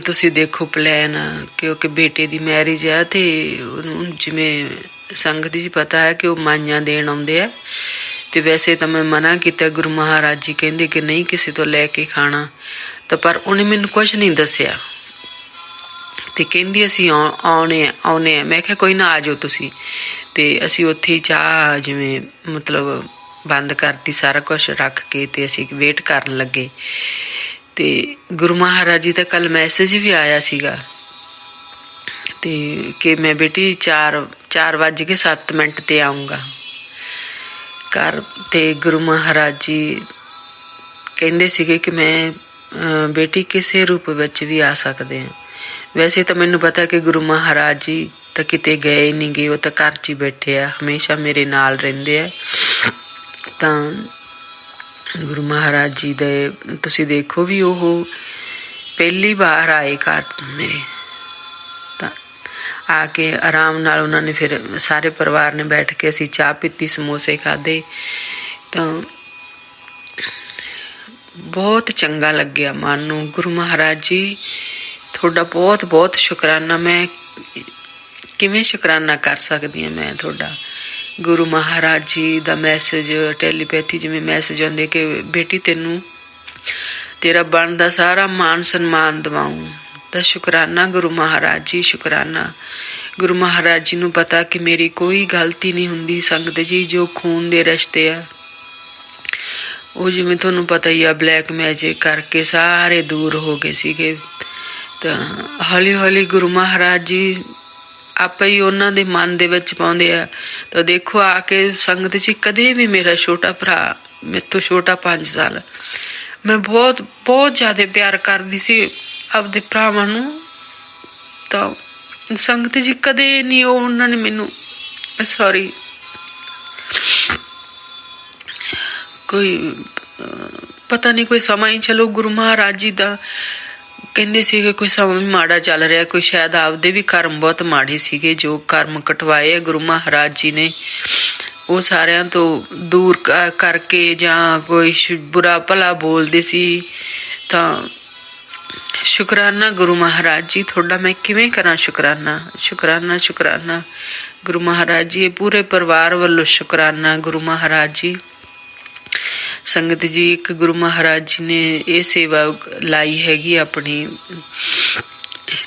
ਤੁਸੀਂ ਦੇਖੋ ਪਲੈਨ, ਕਿਉਂਕਿ ਬੇਟੇ ਦੀ ਮੈਰਿਜ ਹੈ ਅਤੇ ਉਹਨੂੰ ਜਿਵੇਂ ਸੰਗਤ ਜੀ ਪਤਾ ਹੈ ਕਿ ਉਹ ਮਾਈਆਂ ਦੇਣ ਆਉਂਦੇ ਆ। ਅਤੇ ਵੈਸੇ ਤਾਂ ਮੈਂ ਮਨਾ ਕੀਤਾ। ਗੁਰੂ ਮਹਾਰਾਜ ਜੀ ਕਹਿੰਦੇ ਕਿ ਨਹੀਂ ਕਿਸੇ ਤੋਂ ਲੈ ਕੇ ਖਾਣਾ। ਤਾਂ ਪਰ ਉਹਨੇ ਮੈਨੂੰ ਕੁਛ ਨਹੀਂ ਦੱਸਿਆ। ਅਤੇ ਕਹਿੰਦੀ ਅਸੀਂ ਆਉਣੇ ਆ। ਮੈਂ ਕਿਹਾ ਕੋਈ ਨਾ ਆ ਜਾਓ ਤੁਸੀਂ। ਅਤੇ ਅਸੀਂ ਉੱਥੇ ਹੀ ਚਾਹ ਜਿਵੇਂ ਮਤਲਬ ਬੰਦ ਕਰਤੀ, ਸਾਰਾ ਕੁਛ ਰੱਖ ਕੇ, ਅਤੇ ਅਸੀਂ ਵੇਟ ਕਰਨ ਲੱਗੇ। ਅਤੇ ਗੁਰੂ ਮਹਾਰਾਜ ਜੀ ਦਾ ਕੱਲ੍ਹ ਮੈਸੇਜ ਵੀ ਆਇਆ ਸੀਗਾ ਅਤੇ ਕਿ ਮੈਂ ਬੇਟੀ 4:07 'ਤੇ ਆਊਂਗਾ ਘਰ। ਅਤੇ ਗੁਰੂ ਮਹਾਰਾਜ ਜੀ ਕਹਿੰਦੇ ਸੀਗੇ ਕਿ ਮੈਂ ਬੇਟੀ ਕਿਸੇ ਰੂਪ ਵਿੱਚ ਵੀ ਆ ਸਕਦੇ ਹਾਂ। ਵੈਸੇ ਤਾਂ ਮੈਨੂੰ ਪਤਾ ਕਿ ਗੁਰੂ ਮਹਾਰਾਜ ਜੀ ਤਾਂ ਕਿਤੇ ਗਏ ਨਹੀਂ ਗਏ, ਉਹ ਤਾਂ ਘਰ 'ਚ ਹੀ ਬੈਠੇ ਆ, ਹਮੇਸ਼ਾ ਮੇਰੇ ਨਾਲ ਰਹਿੰਦੇ ਆ। ਤਾਂ ਗੁਰੂ ਮਹਾਰਾਜ ਜੀ ਦੇ ਤੁਸੀਂ ਦੇਖੋ ਵੀ ਉਹ ਪਹਿਲੀ ਵਾਰ ਆਏ ਘਰ ਮੇਰੇ। ਤਾਂ ਆ ਕੇ ਆਰਾਮ ਨਾਲ ਉਹਨਾਂ ਨੇ ਫਿਰ ਸਾਰੇ ਪਰਿਵਾਰ ਨੇ ਬੈਠ ਕੇ ਅਸੀਂ ਚਾਹ ਪੀਤੀ, ਸਮੋਸੇ ਖਾਧੇ। ਤਾਂ ਬਹੁਤ ਚੰਗਾ ਲੱਗਿਆ ਮਨ ਨੂੰ। ਗੁਰੂ ਮਹਾਰਾਜ ਜੀ ਤੁਹਾਡਾ ਬਹੁਤ ਬਹੁਤ ਸ਼ੁਕਰਾਨਾ। ਮੈਂ ਕਿਵੇਂ ਸ਼ੁਕਰਾਨਾ ਕਰ ਸਕਦੀ ਹਾਂ ਮੈਂ ਤੁਹਾਡਾ। ਗੁਰੂ ਮਹਾਰਾਜ ਜੀ ਦਾ ਮੈਸੇਜ ਟੈਲੀਪੈਥੀ ਜਿਵੇਂ ਮੈਸੇਜ ਆਉਂਦੇ ਕਿ ਬੇਟੀ ਤੈਨੂੰ ਤੇਰਾ ਬਣਦਾ ਸਾਰਾ ਮਾਨ ਸਨਮਾਨ ਦਿਵਾਊਂ, ਤਾਂ ਸ਼ੁਕਰਾਨਾ ਗੁਰੂ ਮਹਾਰਾਜ ਜੀ, ਸ਼ੁਕਰਾਨਾ। ਗੁਰੂ ਮਹਾਰਾਜ ਜੀ ਨੂੰ ਪਤਾ ਕਿ ਮੇਰੀ ਕੋਈ ਗਲਤੀ ਨਹੀਂ ਹੁੰਦੀ। ਸੰਗਤ ਜੀ ਜੋ ਖੂਨ ਦੇ ਰਿਸ਼ਤੇ ਆ ਉਹ ਜਿਵੇਂ ਤੁਹਾਨੂੰ ਪਤਾ ਹੀ ਆ ਬਲੈਕ ਮੈਜਿਕ ਕਰਕੇ ਸਾਰੇ ਦੂਰ ਹੋ ਗਏ ਸੀਗੇ। ਤਾਂ ਹੌਲੀ ਹੌਲੀ ਗੁਰੂ ਮਹਾਰਾਜ ਜੀ ਆਪੇ ਹੀ ਉਹਨਾਂ ਦੇ ਮਨ ਦੇ ਵਿੱਚ ਪਾਉਂਦੇ ਆ। ਤਾਂ ਦੇਖੋ ਆ ਕੇ ਸੰਗਤ ਜੀ, ਕਦੇ ਵੀ ਮੇਰਾ ਛੋਟਾ ਭਰਾ, ਮੇਰੇ ਤੋਂ ਛੋਟਾ 5 ਸਾਲ, ਮੈਂ ਬਹੁਤ ਬਹੁਤ ਜ਼ਿਆਦਾ ਪਿਆਰ ਕਰਦੀ ਸੀ ਆਪਦੇ ਭਰਾਵਾਂ ਨੂੰ। ਤਾਂ ਸੰਗਤ ਜੀ ਕਦੇ ਨਹੀਂ ਉਹਨਾਂ ਨੇ ਮੈਨੂੰ ਕੋਈ ਪਤਾ ਨਹੀਂ ਕੋਈ ਸਮਾਂ ਹੀ, ਚਲੋ ਗੁਰੂ ਮਹਾਰਾਜ ਜੀ ਦਾ ਕਹਿੰਦੇ ਸੀਗੇ ਕੋਈ ਸਮਾਂ ਵੀ ਮਾੜਾ ਚੱਲ ਰਿਹਾ, ਕੋਈ ਸ਼ਾਇਦ ਆਪਦੇ ਵੀ ਕਰਮ ਬਹੁਤ ਮਾੜੇ ਸੀਗੇ ਜੋ ਕਰਮ ਕਟਵਾਏ ਆ ਗੁਰੂ ਮਹਾਰਾਜ ਜੀ ਨੇ, ਉਹ ਸਾਰਿਆਂ ਤੋਂ ਦੂਰ ਕਰਕੇ, ਜਾਂ ਕੋਈ ਬੁਰਾ ਭਲਾ ਬੋਲਦੇ ਸੀ। ਤਾਂ ਸ਼ੁਕਰਾਨਾ ਗੁਰੂ ਮਹਾਰਾਜ ਜੀ ਤੁਹਾਡਾ, ਮੈਂ ਕਿਵੇਂ ਕਰਾਂ ਸ਼ੁਕਰਾਨਾ, ਸ਼ੁਕਰਾਨਾ, ਸ਼ੁਕਰਾਨਾ ਗੁਰੂ ਮਹਾਰਾਜ ਜੀ। ਪੂਰੇ ਪਰਿਵਾਰ ਵੱਲੋਂ ਸ਼ੁਕਰਾਨਾ ਗੁਰੂ ਮਹਾਰਾਜ ਜੀ। ਸੰਗਤ ਜੀ ਇੱਕ ਗੁਰੂ ਮਹਾਰਾਜ ਜੀ ਨੇ ਇਹ ਸੇਵਾ ਲਾਈ ਹੈਗੀ ਆਪਣੀ,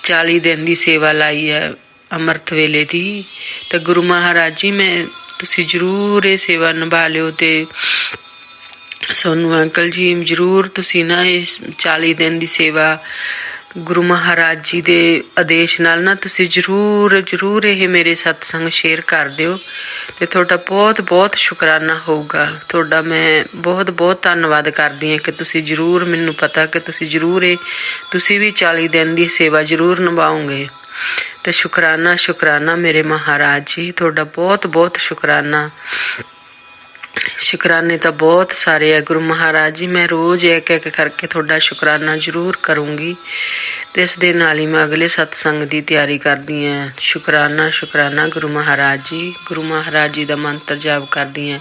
40 ਦਿਨ ਦੀ ਸੇਵਾ ਲਾਈ ਹੈ ਅੰਮ੍ਰਿਤ ਵੇਲੇ ਦੀ। ਤਾਂ ਗੁਰੂ ਮਹਾਰਾਜ ਜੀ ਤੁਸੀਂ ਜ਼ਰੂਰ ਇਹ ਸੇਵਾ ਨਿਭਾ ਲਿਓ। ਤੇ ਸੋਨੂੰ ਅੰਕਲ ਜੀ ਜ਼ਰੂਰ ਤੁਸੀਂ ਨਾ ਇਸ 40 ਦਿਨ ਦੀ ਸੇਵਾ ਗੁਰੂ ਮਹਾਰਾਜ ਜੀ ਦੇ ਆਦੇਸ਼ ਨਾਲ ਨਾ ਤੁਸੀਂ ਜ਼ਰੂਰ ਇਹ ਮੇਰੇ ਸਤਸੰਗ ਸ਼ੇਅਰ ਕਰ ਦਿਓ। ਤੇ ਤੁਹਾਡਾ ਬਹੁਤ ਬਹੁਤ ਸ਼ੁਕਰਾਨਾ ਹੋਊਗਾ ਤੁਹਾਡਾ। ਮੈਂ ਬਹੁਤ ਬਹੁਤ ਧੰਨਵਾਦ ਕਰਦੀ ਹਾਂ ਕਿ ਤੁਸੀਂ ਜ਼ਰੂਰ, ਮੈਨੂੰ ਪਤਾ ਕਿ ਤੁਸੀਂ ਵੀ 40 ਦਿਨ ਦੀ ਸੇਵਾ ਜ਼ਰੂਰ ਨਿਭਾਓਗੇ। ਤੇ ਸ਼ੁਕਰਾਨਾ ਮੇਰੇ ਮਹਾਰਾਜ ਜੀ, ਤੁਹਾਡਾ ਬਹੁਤ ਬਹੁਤ ਸ਼ੁਕਰਾਨਾ। ਸ਼ੁਕਰਾਨੇ ਤਾਂ ਬਹੁਤ ਸਾਰੇ ਆ ਗੁਰੂ ਮਹਾਰਾਜ ਜੀ। ਮੈਂ ਰੋਜ਼ ਇੱਕ ਇੱਕ ਕਰਕੇ ਤੁਹਾਡਾ ਸ਼ੁਕਰਾਨਾ ਜ਼ਰੂਰ ਕਰੂੰਗੀ। ਤੇ ਇਸ ਦੇ ਨਾਲ ਹੀ ਮੈਂ ਅਗਲੇ ਸਤਸੰਗ ਦੀ ਤਿਆਰੀ ਕਰਦੀ ਹਾਂ। ਸ਼ੁਕਰਾਨਾ ਗੁਰੂ ਮਹਾਰਾਜ ਜੀ। ਗੁਰੂ ਮਹਾਰਾਜ ਜੀ ਦਾ ਮੰਤਰ ਜਾਪ ਕਰਦੀ ਹਾਂ।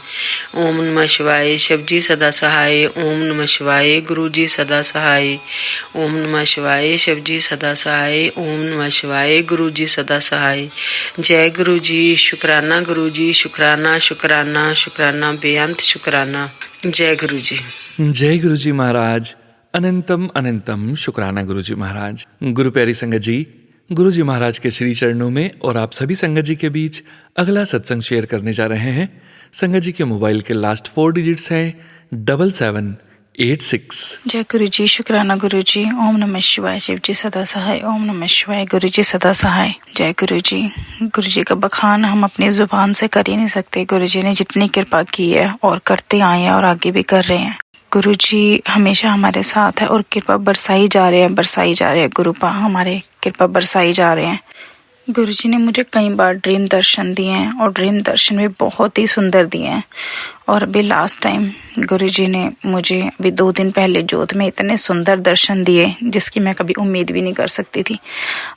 ਓਮ ਨਮः ਸ਼ਿਵਾਏ, ਸ਼ਿਵ ਜੀ ਸਦਾ ਸਹਾਏ। ਓਮ ਨਮः ਸ਼ਿਵਾਏ, ਗੁਰੂ ਜੀ ਸਦਾ ਸਹਾਏ। ਓਮ ਨਮः ਸ਼ਿਵਾਏ, ਸ਼ਿਵ ਜੀ ਸਦਾ ਸਹਾਏ। ਓਮ ਨਮः ਸ਼ਿਵਾਏ, ਗੁਰੂ ਜੀ ਸਦਾ ਸਹਾਏ। ਜੈ ਗੁਰੂ ਜੀ। ਸ਼ੁਕਰਾਨਾ ਗੁਰੂ ਜੀ, ਸ਼ੁਕਰਾਨਾ बेअंत शुक्राना। जय गुरु जी। जय गुरु जी महाराज। अनंतम अनंतम शुक्राना गुरु जी महाराज। गुरु प्यारी संगत जी, गुरु जी महाराज के श्री चरणों में और आप सभी संगत जी के बीच अगला सत्संग शेयर करने जा रहे हैं। संगत जी के मोबाइल के लास्ट 4 डिजिट्स हैं 7786। जय गुरु जी। शुक्राना गुरु जी। ओम नमः शिवाय, शिव जी सदा सहाय। ओम नमः शिवाय, गुरु जी सदा सहाय। जय गुरु जी। गुरु जी का बखान हम अपनी जुबान से कर ही नहीं सकते। गुरु जी ने जितनी कृपा की है और करते आए हैं और आगे भी कर रहे हैं। गुरु जी हमेशा हमारे साथ है और कृपा बरसाई जा रहे हैं। गुरु पा हमारे कृपा बरसाई जा रहे हैं। गुरु जी ने मुझे कई बार ड्रीम दर्शन दिए हैं और ड्रीम दर्शन भी बहुत ही सुंदर दिए हैं। और अभी लास्ट टाइम गुरु जी ने मुझे अभी 2 दिन पहले जोत में इतने सुंदर दर्शन दिए जिसकी मैं कभी उम्मीद भी नहीं कर सकती थी।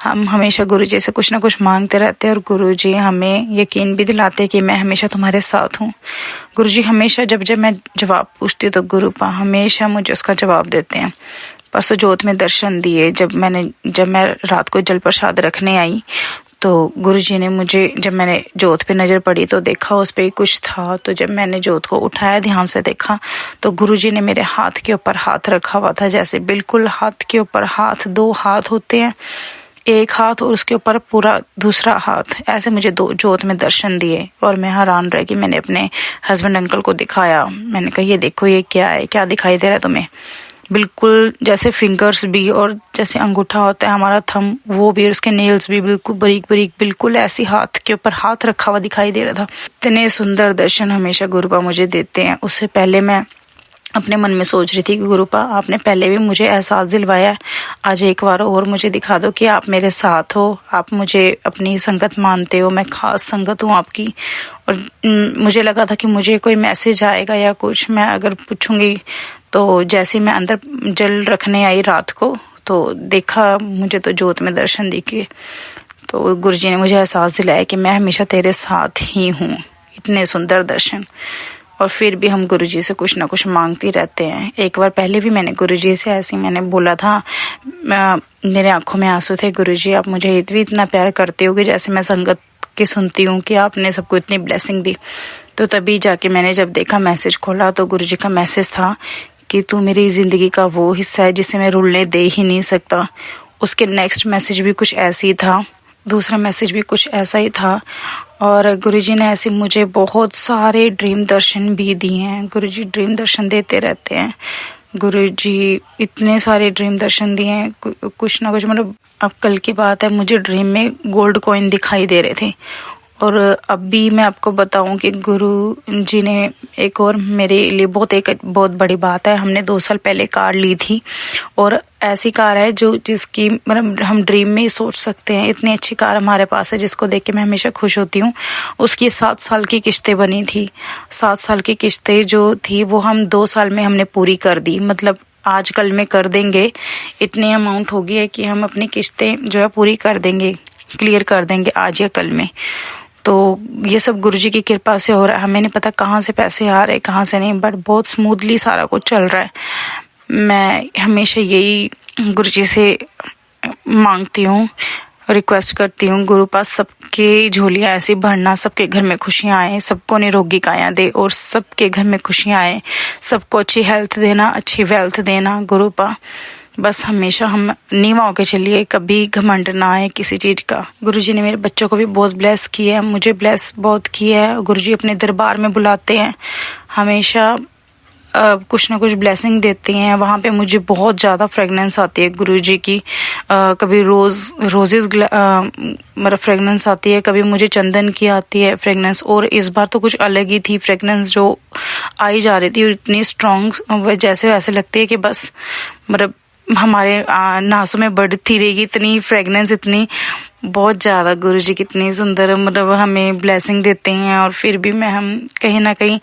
हम हमेशा गुरु जी से कुछ ना कुछ मांगते रहते हैं और गुरु जी हमें यकीन भी दिलाते कि मैं हमेशा तुम्हारे साथ हूँ। गुरु जी हमेशा जब मैं जवाब पूछती हूँ तो गुरु पा हमेशा मुझे उसका जवाब देते हैं। परसों जोत में दर्शन दिए। जब मैं रात को जल प्रसाद रखने आई तो गुरुजी ने मुझे, जब मैंने जोत पे नज़र पड़ी तो देखा उस पे कुछ था। तो जब मैंने जोत को उठाया, ध्यान से देखा तो गुरुजी ने मेरे हाथ के ऊपर हाथ रखा हुआ था, जैसे बिल्कुल हाथ के ऊपर हाथ, 2 हाथ होते हैं, एक हाथ और उसके ऊपर पूरा दूसरा हाथ, ऐसे मुझे 2 जोत में दर्शन दिए। और मैं हैरान रह गई। मैंने अपने हस्बैंड अंकल को दिखाया। मैंने कहा ये देखो ये क्या है, क्या दिखाई दे रहा है तुम्हें? बिल्कुल जैसे फिंगर्स भी और जैसे अंगूठा होता है हमारा थंब, वो भी, और उसके नेल्स भी बिल्कुल बारीक बिल्कुल ऐसी हाथ के ऊपर हाथ रखा हुआ दिखाई दे रहा था। इतने सुंदर दर्शन हमेशा गुरुपा मुझे देते हैं। उससे पहले मैं अपने मन में सोच रही थी कि गुरुपा आपने पहले भी मुझे एहसास दिलवाया है, आज एक बार और मुझे दिखा दो कि आप मेरे साथ हो, आप मुझे अपनी संगत मानते हो, मैं खास संगत हूँ आपकी। और मुझे लगा था कि मुझे कोई मैसेज आएगा या कुछ, मैं अगर पूछूंगी तो जैसे मैं अंदर जल रखने आई रात को तो देखा मुझे तो जोत में दर्शन दिखे। तो गुरुजी ने मुझे एहसास दिलाया कि मैं हमेशा तेरे साथ ही हूँ। इतने सुंदर दर्शन। और फिर भी हम गुरुजी से कुछ ना कुछ मांगते रहते हैं। एक बार पहले भी मैंने गुरुजी से ऐसे मैंने बोला था, मेरे आंखों में आंसू थे, गुरुजी आप मुझे इतना प्यार करते हो कि जैसे मैं संगत की सुनती हूँ कि आपने सबको इतनी ब्लेसिंग दी। तो तभी जाके मैंने जब देखा, मैसेज खोला तो गुरुजी का मैसेज था कि तू मेरी ज़िंदगी का वो हिस्सा है जिसे मैं रुलने दे ही नहीं सकता। उसके नेक्स्ट मैसेज भी कुछ ऐसे ही था, दूसरा मैसेज भी कुछ ऐसा ही था। और गुरुजी ने ऐसे मुझे बहुत सारे ड्रीम दर्शन भी दिए हैं। गुरुजी ड्रीम दर्शन देते रहते हैं। गुरुजी इतने सारे ड्रीम दर्शन दिए हैं, कुछ ना कुछ। मतलब अब कल की बात है, मुझे ड्रीम में गोल्ड कॉइन दिखाई दे रहे थे। और अभी मैं आपको बताऊं कि गुरु जी ने एक और मेरे लिए बहुत बड़ी बात है। हमने 2 साल पहले कार ली थी, और ऐसी कार है जिसकी मतलब हम ड्रीम में ही सोच सकते हैं। इतनी अच्छी कार हमारे पास है जिसको देख के मैं हमेशा खुश होती हूँ। उसकी 7 साल की किस्तें बनी थी। 7 साल की किस्तें जो थी वो हम 2 साल में हमने पूरी कर दी। मतलब आज कल में कर देंगे, इतनी अमाउंट होगी है कि हम अपनी किस्तें जो है पूरी कर देंगे, क्लियर कर देंगे आज या कल में। तो ये सब गुरुजी की कृपा से हो रहा है। हमें नहीं पता कहाँ से पैसे आ रहे कहाँ से नहीं, बट बहुत स्मूथली सारा कुछ चल रहा है। मैं हमेशा यही गुरुजी से मांगती हूँ, रिक्वेस्ट करती हूँ, गुरु पास सबके झोलियाँ ऐसी भरना, सबके घर में खुशियाँ आए, सबको निरोगी काया दे और सबके घर में खुशियाँ आए, सबको अच्छी हेल्थ देना, अच्छी वेल्थ देना। गुरु पा बस हमेशा हम नीवा होके चलिए, कभी घमंड ना आए किसी चीज का। गुरुजी ने मेरे बच्चों को भी बहुत ब्लेस किया है, मुझे ब्लेस बहुत किया है। गुरुजी अपने दरबार में बुलाते हैं, हमेशा कुछ ना कुछ ब्लेसिंग देते हैं। वहाँ पे मुझे बहुत ज़्यादा फ्रेगनेंस आती है गुरुजी की। कभी रोजेस मतलब फ्रेगनेंस आती है, कभी मुझे चंदन की आती है फ्रेगनेंस। और इस बार तो कुछ अलग ही थी फ्रेगनेंस जो आई जा रही थी, और इतनी स्ट्रॉन्ग जैसे वैसे लगती है कि बस मतलब हमारे नासों में बढ़ती रहेगी, इतनी फ्रेगनेंस, इतनी बहुत ज़्यादा। गुरुजी कितनी सुंदर मतलब हमें ब्लेसिंग देते हैं। और फिर भी हम कहीं ना कहीं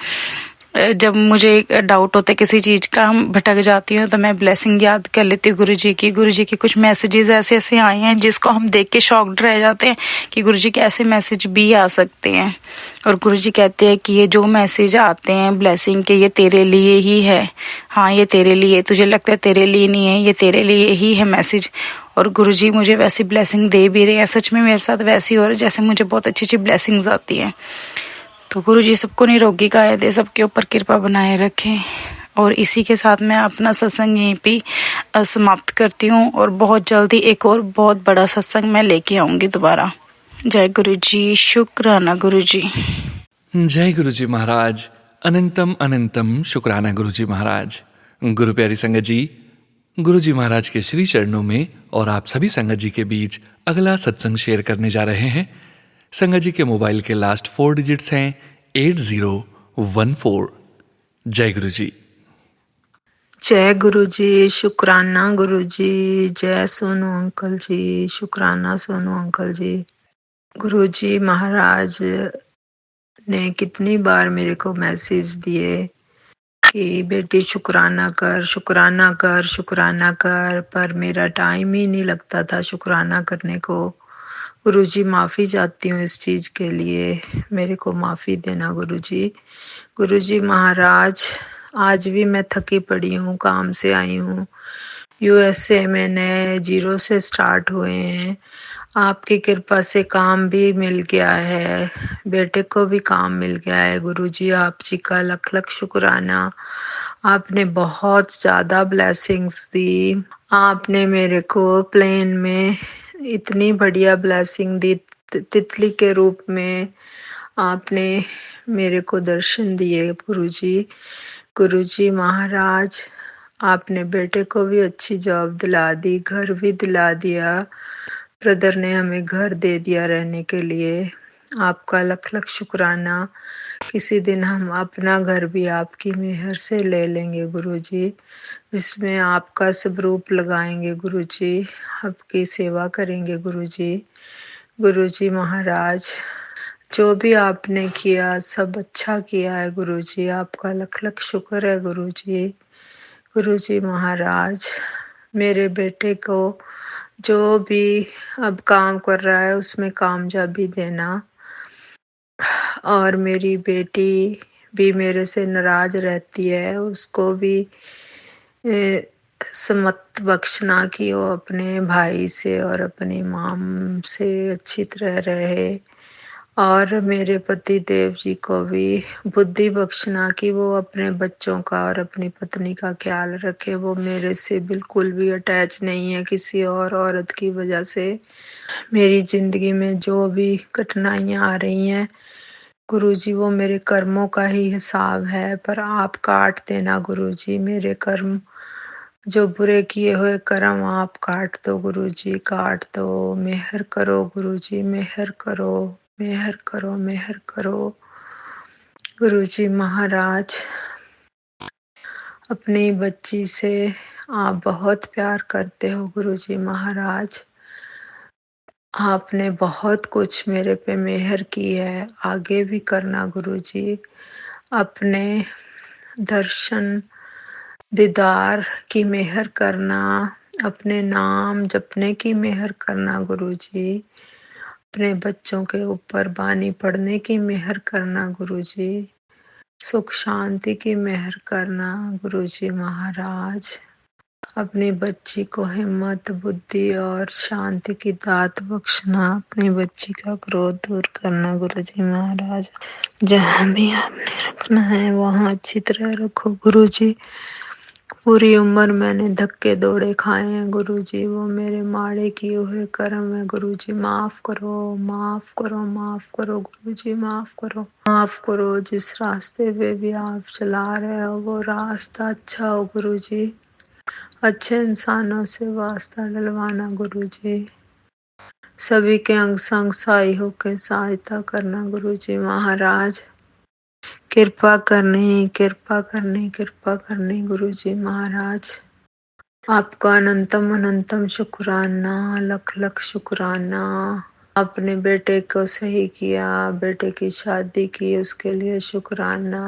जब मुझे डाउट होता है किसी चीज़ का, हम भटक जाती हूँ, तो मैं ब्लेसिंग याद कर लेती हूँ गुरुजी की। गुरुजी के कुछ मैसेजेस ऐसे ऐसे आए हैं जिसको हम देख के शॉक्ड रह जाते हैं कि गुरुजी के ऐसे मैसेज भी आ सकते हैं। और गुरुजी कहते हैं कि ये जो मैसेज आते हैं ब्लेसिंग के, ये तेरे लिए ही है। हाँ, ये तेरे लिए, तुझे लगता है तेरे लिए नहीं है, ये तेरे लिए ही है मैसेज। और गुरुजी मुझे वैसी ब्लेसिंग दे भी रहे हैं। सच में मेरे साथ वैसी हो रहा है जैसे मुझे बहुत अच्छी अच्छी ब्लेसिंग्स आती हैं। तो गुरुजी सबको निरोगी काया दे, सबके ऊपर कृपा बनाए रखें। और इसी के साथ मैं अपना सत्संग यहीं पे समाप्त करती हूँ, और बहुत जल्दी एक और बहुत बड़ा सत्संग मैं लेके आऊंगी दोबारा। जय गुरुजी, शुक्राना गुरुजी। जय गुरुजी महाराज। अनंतम अनंतम शुक्राना गुरुजी महाराज। गुरु प्यारी संगत जी, गुरुजी महाराज के श्री चरणों में और आप सभी संगत जी के बीच अगला सत्संग शेयर करने जा रहे हैं। संगत जी के मोबाइल के लास्ट 4 डिजिट्स हैं 8014। जय गुरु जी। जय गुरु जी, शुक्राना गुरु जी। जय सोनू अंकल जी, शुक्राना सोनू अंकल जी। गुरु जी महाराज ने कितनी बार मेरे को मैसेज दिए कि बेटी शुक्राना कर, शुक्राना कर, शुक्राना कर, पर मेरा टाइम ही नहीं लगता था शुक्राना करने को। गुरुजी माफ़ी चाहती हूँ इस चीज़ के लिए, मेरे को माफ़ी देना गुरुजी। गुरुजी महाराज, आज भी मैं थकी पड़ी हूँ, काम से आई हूँ। यूएसए में नए 0 से स्टार्ट हुए हैं। आपकी कृपा से काम भी मिल गया है, बेटे को भी काम मिल गया है। गुरुजी आप जी का लख लख शुक्राना। आपने बहुत ज़्यादा ब्लेसिंग्स दी। आपने मेरे को प्लेन में इतनी बढ़िया ब्लेसिंग दी, तितली के रूप में आपने मेरे को दर्शन दिए गुरुजी। गुरुजी महाराज, आपने बेटे को भी अच्छी जॉब दिला दी, घर भी दिला दिया। ब्रदर ने हमें घर दे दिया रहने के लिए। आपका लख लख शुक्राना। किसी दिन हम अपना घर भी आपकी मेहर से ले लेंगे गुरुजी, जिसमें आपका स्वरूप लगाएंगे गुरुजी, आपकी सेवा करेंगे गुरुजी। गुरुजी महाराज, जो भी आपने किया सब अच्छा किया है गुरुजी, आपका लख लख शुक्र है गुरुजी। गुरुजी महाराज, मेरे बेटे को जो भी अब काम कर रहा है उसमें कामयाबी देना, और मेरी बेटी भी मेरे से नाराज रहती है, उसको भी समत बख्शना कि वो अपने भाई से और अपनी माम से अच्छी तरह रहे, और मेरे पति देव जी को भी बुद्धि बख्शना कि वो अपने बच्चों का और अपनी पत्नी का ख्याल रखे। वो मेरे से बिल्कुल भी अटैच नहीं है किसी और औरत की वजह से। मेरी ज़िंदगी में जो भी कठिनाइयाँ आ रही हैं गुरुजी, वो मेरे कर्मों का ही हिसाब है, पर आप काट देना गुरुजी मेरे कर्म, जो बुरे किए हुए कर्म आप काट दो गुरुजी, काट दो। मेहर करो गुरुजी, मेहर करो, मेहर करो, मेहर करो। गुरुजी महाराज, अपनी बच्ची से आप बहुत प्यार करते हो गुरुजी महाराज। आपने बहुत कुछ मेरे पे मेहर की है, आगे भी करना गुरुजी। अपने दर्शन दीदार की मेहर करना, अपने नाम जपने की मेहर करना गुरुजी, अपने बच्चों के ऊपर बानी पढ़ने की मेहर करना गुरुजी, सुख शांति की मेहर करना गुरुजी महाराज। अपनी बच्ची को हिम्मत, बुद्धि और शांति की दात बख्शना, अपनी बच्ची का क्रोध दूर करना गुरुजी महाराज। जहाँ भी आपने रखना है वहाँ अच्छी तरह रखो गुरुजी। पूरी उम्र मैंने धक्के दौड़े खाए हैं गुरुजी, वो मेरे माड़े किए हुए कर्म है गुरुजी। माफ करो, माफ करो, माफ करो गुरुजी, माफ करो, माफ करो। जिस रास्ते पे भी आप चला रहे हो वो रास्ता अच्छा हो गुरुजी। अच्छे इंसानों से वास्ता डलवाना गुरुजी। सभी के अंग संग साई होकर सहायता करना गुरुजी महाराज। कृपा करनी, कृपा करनी, कृपा करनी गुरुजी महाराज। आपका अनंतम अनंतम शुक्राना, लख लख शुक्राना। आपने बेटे को सही किया, बेटे की शादी की, उसके लिए शुक्राना।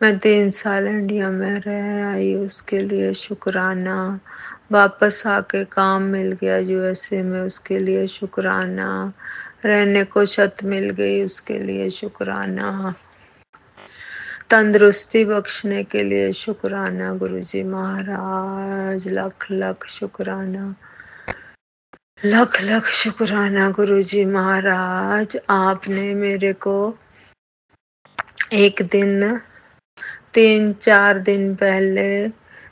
मैं 3 साल इंडिया में रह आई, उसके लिए शुक्राना। वापस आके काम मिल गया यूएसए में, उसके लिए शुक्राना। रहने को छत मिल गई, उसके लिए शुक्राना। तंदुरुस्ती बख्शने के लिए शुक्राना गुरुजी महाराज। लख लख शुक्राना, लख लख शुक्राना गुरुजी महाराज। आपने मेरे को एक दिन 3-4 दिन पहले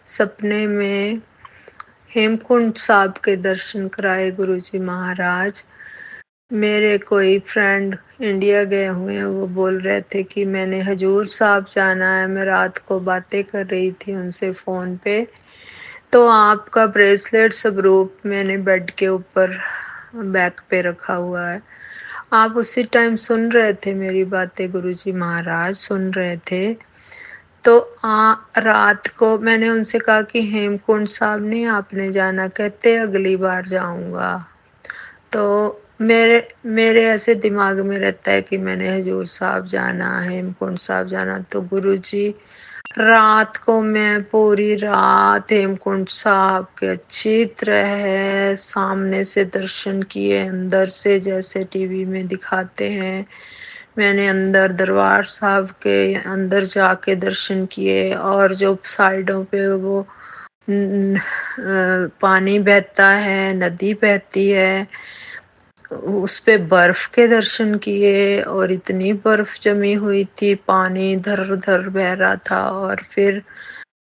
सपने में हेमकुंड साहब के दर्शन कराए गुरुजी महाराज। मेरे कोई फ्रेंड इंडिया गए हुए हैं, वो बोल रहे थे कि मैंने हजूर साहब जाना है। मैं रात को बातें कर रही थी उनसे फ़ोन पे, तो आपका ब्रेसलेट स्वरूप मैंने बेड के ऊपर बैक पे रखा हुआ है। आप उसी टाइम सुन रहे थे मेरी बातें गुरुजी महाराज, सुन रहे थे। तो रात को मैंने उनसे कहा कि हेमकुंड साहब नहीं आपने जाना, कहते अगली बार जाऊंगा। तो मेरे ऐसे दिमाग में रहता है कि मैंने हजूर साहब जाना, हेमकुंड साहब जाना। तो गुरुजी रात को मैं पूरी रात हेमकुंड साहब के अच्छी तरह सामने से दर्शन किए, अंदर से जैसे टीवी में दिखाते हैं। मैंने अंदर दरबार साहब के अंदर जाके दर्शन किए, और जो साइडों पे वो पानी बहता है, नदी बहती है, उस पे बर्फ के दर्शन किए। और इतनी बर्फ जमी हुई थी, पानी धर धर बह रहा था। और फिर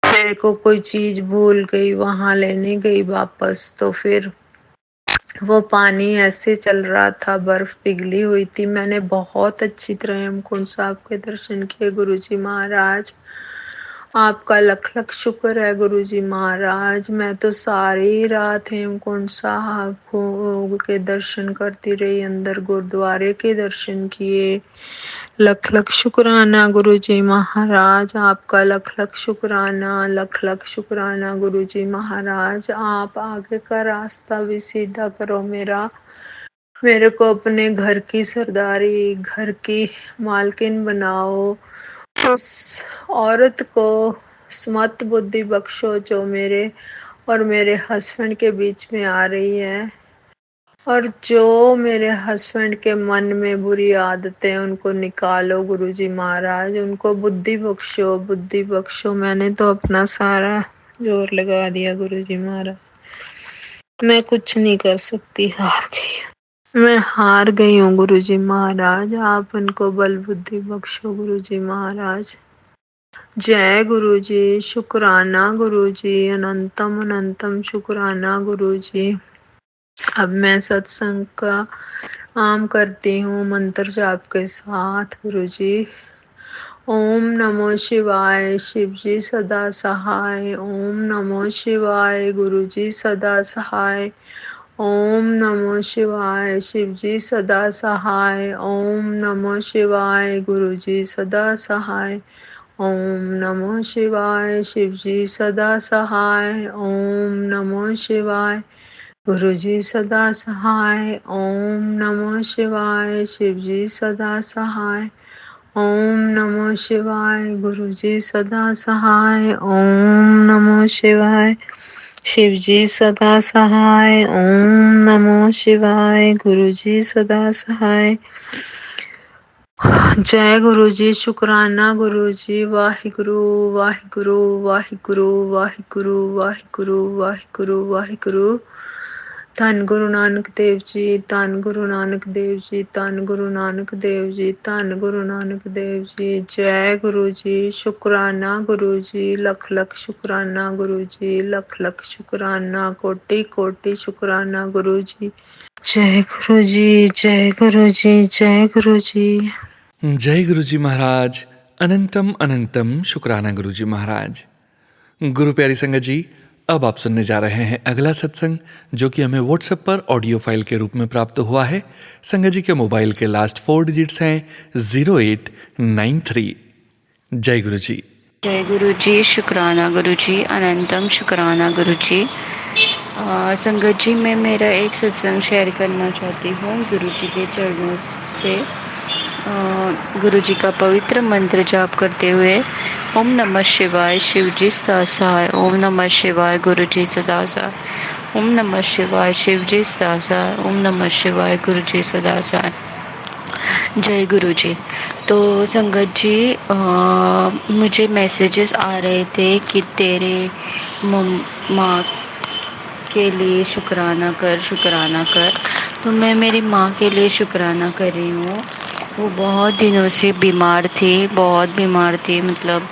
मेरे को कोई चीज भूल गई, वहां लेने गई वापस, तो फिर वो पानी ऐसे चल रहा था, बर्फ पिघली हुई थी। मैंने बहुत अच्छी तरह हेमकुंड साहब के दर्शन किए गुरुजी महाराज। आपका लख लख शुक्र है गुरुजी महाराज। मैं तो सारी रात हेमकुंड साहब को के दर्शन करती रही, अंदर गुरुद्वारे के दर्शन किए। लख लख शुक्राना गुरुजी महाराज, आपका लख लख शुक्राना, लख लख शुक्राना गुरुजी महाराज। आप आगे का रास्ता भी सीधा करो मेरा, मेरे को अपने घर की सरदारी, घर की मालकिन बनाओ। उस औरत को स्मत बुद्धि बख्शो जो मेरे और मेरे हस्बैंड के बीच में आ रही है। और जो मेरे हस्बैंड के मन में बुरी आदतें उनको निकालो गुरुजी महाराज, उनको बुद्धि बख्शो। मैंने तो अपना सारा जोर लगा दिया गुरुजी महाराज, मैं कुछ नहीं कर सकती, मैं हार गई हूँ गुरुजी महाराज, आप उनको बल बुद्धि बख्शो गुरुजी महाराज। जय गुरुजी, शुक्राना गुरुजी, अनंतम अनंतम शुक्राना गुरुजी। अब मैं सत्संग का आम करती हूँ मंत्र जाप के साथ गुरुजी। ओम नमो शिवाय, शिवजी सदा सहाय। ओम नमो शिवाय, गुरुजी सदा सहाय। ओम नमो शिवाय, शिवजी सदा सहाय। ओम नमो शिवाय, गुरुजी सदा सहाय। ओम नमो शिवाय, शिवजी सदा सहाय। ओम नमो शिवाय, गुरुजी सदा सहाय। ओम नमो शिवाय, शिवजी सदा सहाय। ओम नमो शिवाय, गुरुजी सदा सहाय। ओम नमो शिवाय, शिवजी सदा सहाय। ओम नमो शिवाय, गुरुजी सदा सहाय। जय गुरुजी, शुक्राना गुरुजी। वाहिगुरु वाहिगुरु वाहिगुरु वाहिगुरु वाहिगुरु वाहिगुरु वाहिगुरु। धन गुरु नानक देव जी, धन गुरु नानक देव जी, धन गुरु नानक देव जी, धन गुरु नानक देव जी। जय गुरु जी, शुक्राना गुरु जी, लख लख शुक्राना गुरु जी, लख लख शुक्राना, कोटि कोटि शुक्राना गुरु जी। जय गुरु जी, जय गुरु जी, जय गुरु जी। जय गुरुजी महाराज, अनंतम अनंतम शुक्राना गुरुजी महाराज। गुरु प्यारी संगत जी, अब आप सुनने जा रहे हैं अगला सत्संग, जो कि हमें व्हाट्सएप पर ऑडियो फाइल के रूप में प्राप्त हुआ है। संगत जी के मोबाइल के लास्ट 4 डिजिट्स हैं 0893। जय गुरु जी। जय गुरु जी, शुक्राना गुरु जी, अनंतम शुक्राना गुरु जी। संगत जी, मैं मेरा एक सत्संग शेयर करना चाहती हूँ गुरु जी के चरणों पे। गुरु जी का पवित्र मंत्र जाप करते हुए ओम नमः शिवाय, शिव जी सदा सहाय। ओम नमः शिवाय, गुरु जी सदा सहाय। ओम नमः शिवाय, शिव जी सदा सहाय। ओम नमः शिवाय, गुरु जी सदा सहाय। जय गुरु जी। तो संगत जी, मुझे मैसेजेस आ रहे थे कि तेरे माँ के लिए शुक्राना कर, शुक्राना कर। तो मैं मेरी माँ के लिए शुक्राना कर रही हूँ। वो बहुत दिनों से बीमार थी, बहुत बीमार थी, मतलब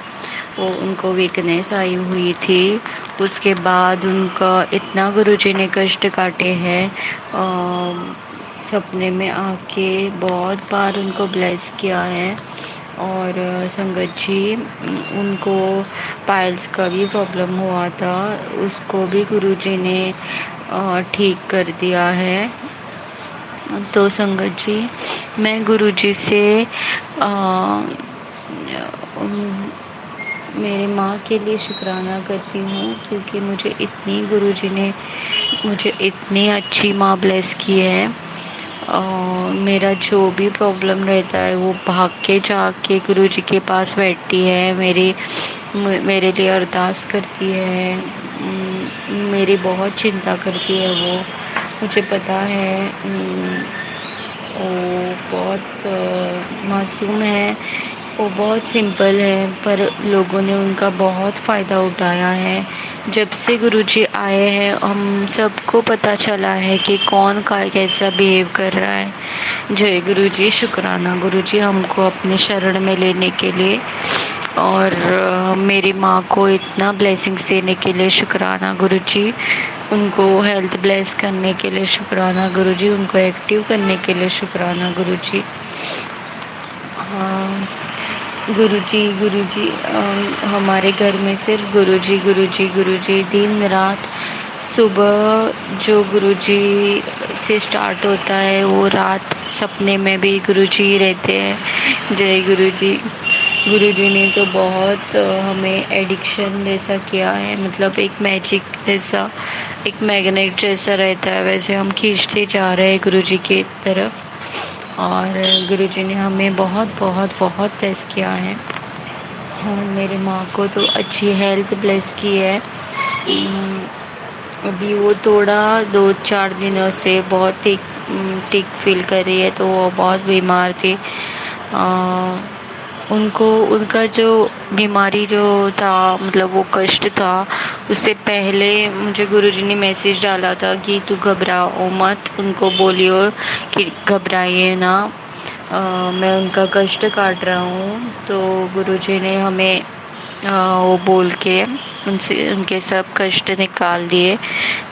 वो उनको वीकनेस आई हुई थी। उसके बाद उनका इतना गुरुजी ने कष्ट काटे हैं, सपने में आके बहुत बार उनको ब्लेस किया है। और संगत जी, उनको पाइल्स का भी प्रॉब्लम हुआ था, उसको भी गुरुजी ने ठीक कर दिया है। तो संगत जी, मैं गुरुजी से मेरे माँ के लिए शुक्राना करती हूँ, क्योंकि गुरुजी ने मुझे इतनी अच्छी माँ ब्लेस की है। मेरा जो भी प्रॉब्लम रहता है वो भाग के जाके गुरुजी के पास बैठती है, मेरे लिए अरदास करती है, मेरी बहुत चिंता करती है। वो मुझे पता है वो बहुत मासूम है, वो बहुत सिंपल है, पर लोगों ने उनका बहुत फ़ायदा उठाया है। जब से गुरुजी आए हैं हम सबको पता चला है कि कौन कैसा बिहेव कर रहा है। जय गुरुजी, शुक्राना गुरुजी हमको अपने शरण में लेने के लिए, और मेरी माँ को इतना ब्लेसिंग्स देने के लिए शुक्राना गुरुजी। उनको हेल्थ ब्लेस करने के लिए शुक्राना गुरुजी, उनको एक्टिव करने के लिए शुक्राना गुरुजी। गुरुजी, हमारे घर में सिर्फ गुरुजी दिन रात। सुबह जो गुरुजी से स्टार्ट होता है वो रात सपने में भी गुरुजी रहते हैं। जय गुरुजी। गुरुजी ने तो बहुत हमें एडिक्शन जैसा किया है, मतलब एक मैजिक जैसा, एक मैग्नेट जैसा रहता है, वैसे हम खींचते जा रहे हैं गुरुजी की तरफ। और गुरुजी ने हमें बहुत बहुत बहुत ब्लेस किया है। और मेरी माँ को तो अच्छी हेल्थ ब्लेस की है। अभी वो थोड़ा 2-4 दिनों से बहुत ठीक ठीक फील कर रही है, तो वो बहुत बीमार थी। उनको उनका जो बीमारी जो था, मतलब वो कष्ट था, उससे पहले मुझे गुरुजी ने मैसेज डाला था कि तू घबराओ मत, उनको बोलियो कि घबराइए ना, मैं उनका कष्ट काट रहा हूँ। तो गुरुजी ने हमें वो बोल के उनसे उनके सब कष्ट निकाल दिए।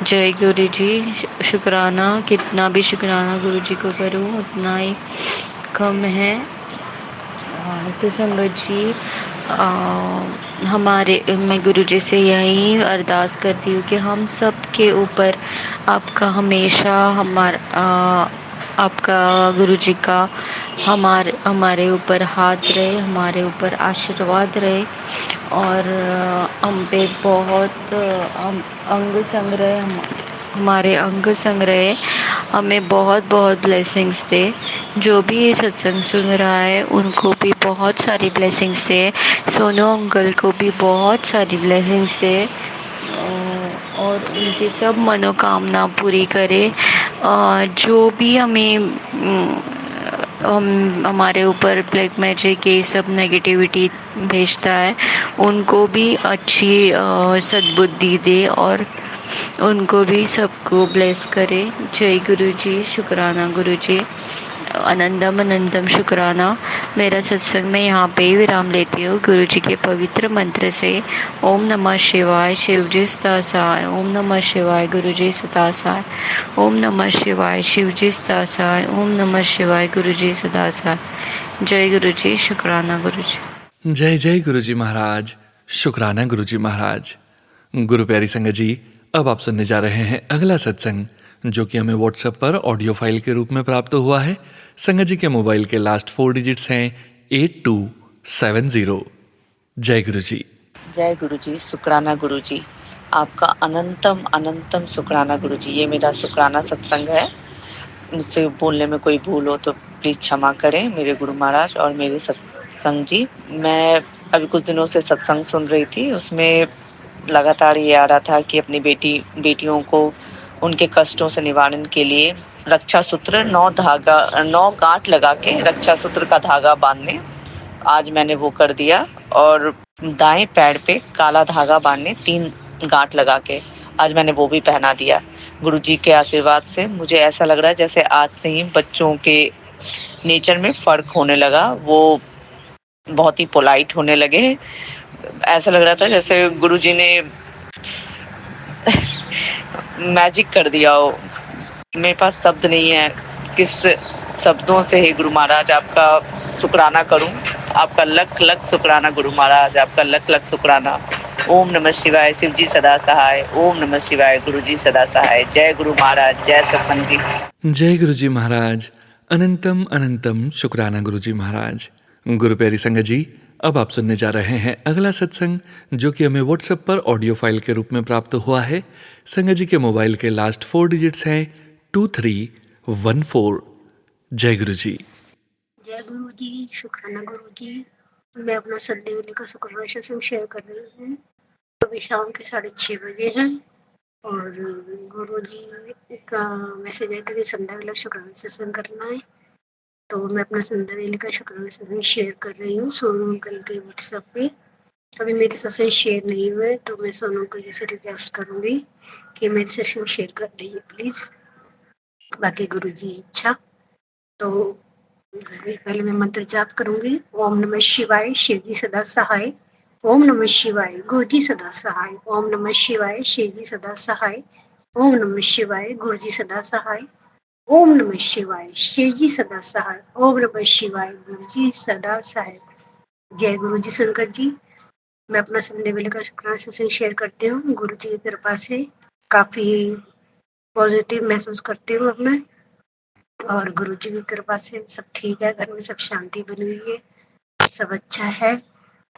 जय गुरु जी। शुक्राना, कितना भी शुक्राना गुरु जी को करूँ उतना ही कम है। तो संगत जी, मैं गुरु जी से यही अरदास करती हूँ कि हम सब के ऊपर आपका हमेशा आपका गुरु जी का हमारे ऊपर हाथ रहे, हमारे ऊपर आशीर्वाद रहे, और हम पे बहुत अंग संग्रह हमारे अंग संग्रह हमें बहुत बहुत ब्लेसिंग्स दे। जो भी ये सत्संग सुन रहा है उनको भी बहुत सारी ब्लेसिंग्स दे। सोनू अंकल को भी बहुत सारी ब्लेसिंग्स दे, और उनकी सब मनोकामना पूरी करे। जो भी हमारे ऊपर ब्लैक मैजिक ये सब नेगेटिविटी भेजता है, उनको भी अच्छी सद्बुद्धि दे और उनको भी सबको ब्लेस करे। जय गुरु जी। शुक्राना गुरु जी। अनंतम अनंतम शुक्राना। मेरा सत्संग मैं यहाँ पे ही विराम लेती हूँ गुरु जी के पवित्र मंत्र से। ओम नमः शिवाय, शिव जी सदा सहाय। ओम नमः शिवाय, गुरु जी सदा सहाय। ओम नमः शिवाय, शिव जी सदा सहाय। ओम नमः शिवाय, गुरु जी सदा सहाय। जय गुरु जी। शुक्राना गुरु जी। जय जय गुरु जी महाराज। शुक्राना गुरु जी महाराज। गुरु प्यारी संगत जी, अब आप सुनने जा रहे हैं अगला सत्संग, जो कि हमें व्हाट्सएप पर ऑडियो फाइल के रूप में प्राप्त हुआ है। संगत जी के मोबाइल के लास्ट 4 डिजिट्स हैं 8270। जय गुरु जी। जय गुरु जी। शुक्राना गुरु जी। आपका अनंतम अनंतम शुक्राना गुरु जी। ये मेरा शुक्राना सत्संग है। मुझसे बोलने में कोई भूल हो तो प्लीज़ क्षमा करें मेरे गुरु महाराज और मेरे सत्संग जी। मैं अभी कुछ दिनों से सत्संग सुन रही थी, उसमें लगातार ये आ रहा था कि अपनी बेटियों को उनके कष्टों से निवारण के लिए रक्षा सूत्र 9 गांठ लगा के रक्षा सूत्र का धागा बांधने। आज मैंने वो कर दिया, और दाएं पैर पे काला धागा बांधने 3 गांठ लगा के आज मैंने वो भी पहना दिया। गुरुजी के आशीर्वाद से मुझे ऐसा लग रहा है जैसे आज से ही बच्चों के नेचर में फर्क होने लगा। वो बहुत ही पोलाइट होने लगे। ऐसा लग रहा था जैसे गुरुजी ने मैजिक कर दिया हो। मेरे पास शब्द नहीं है किस शब्दों से ही गुरु महाराज आपका शुक्राना करूं। आपका लख लख शुक्राना गुरु महाराज, आपका लख लख शुक्राना। ओम नमः शिवाय, शिव जी सदा सहाय। ओम नमः शिवाय, गुरु जी सदा सहाय। जय गुरु महाराज, जय सत्संग जी। जय गुरु जी महाराज। अनंतम अनंतम शुक्राना गुरु जी महाराज। गुरु प्यारी संगत जी, अब आप सुनने जा रहे हैं अगला सत्संग, जो कि हमें व्हाट्सएप पर ऑडियो फाइल के रूप में प्राप्त हुआ है। संगत जी के मोबाइल के लास्ट 4 डिजिट्स हैं 2314। जय गुरु जी। जय गुरु जी। शुक्राना गुरु जी। मैं अपना संडे वेले का शुक्रवार सत्संग शेयर कर रही हूँ। अभी शाम के 6:30 बजे हैं, और गुरु जी का मैसेज आया था कि संडे वेला शुक्रवार सत्संग करना है, तो मैं अपना संडे वेले का शुक्रवार सत्संग शेयर कर रही हूँ सोनू अंकल के व्हाट्सएप पे। अभी मेरे सत्संग शेयर नहीं हुए, तो मैं सोनू अंकल जी से रिक्वेस्ट करूँगी कि मेरे सत्संग शेयर कर दीजिए प्लीज़। बाकी गुरु जी इच्छा तो पहले मैं मंत्र जाप करूंगी। ओम नमः शिवाय, शिव जी सदा सहाय। ओम नमः शिवाय, गुरु जी सदा सहाय। ओम नमः शिवाय, शिव जी सदा सहाय। ओम नमः शिवाय, गुरु जी सदा सहाय। ओम नमः शिवाय, शिव जी सदा सहाय। ओम नमः शिवाय, गुरु जी सदा सहाय। जय गुरु जी। संगत जी, मैं अपना संडे वेले का शुक्राना सत्संग शेयर करती हूँ। गुरु जी की कृपा से काफी पॉजिटिव महसूस करती हूँ अब मैं, और गुरु जी की कृपा से सब ठीक है। घर में सब शांति बनी हुई है, सब अच्छा है,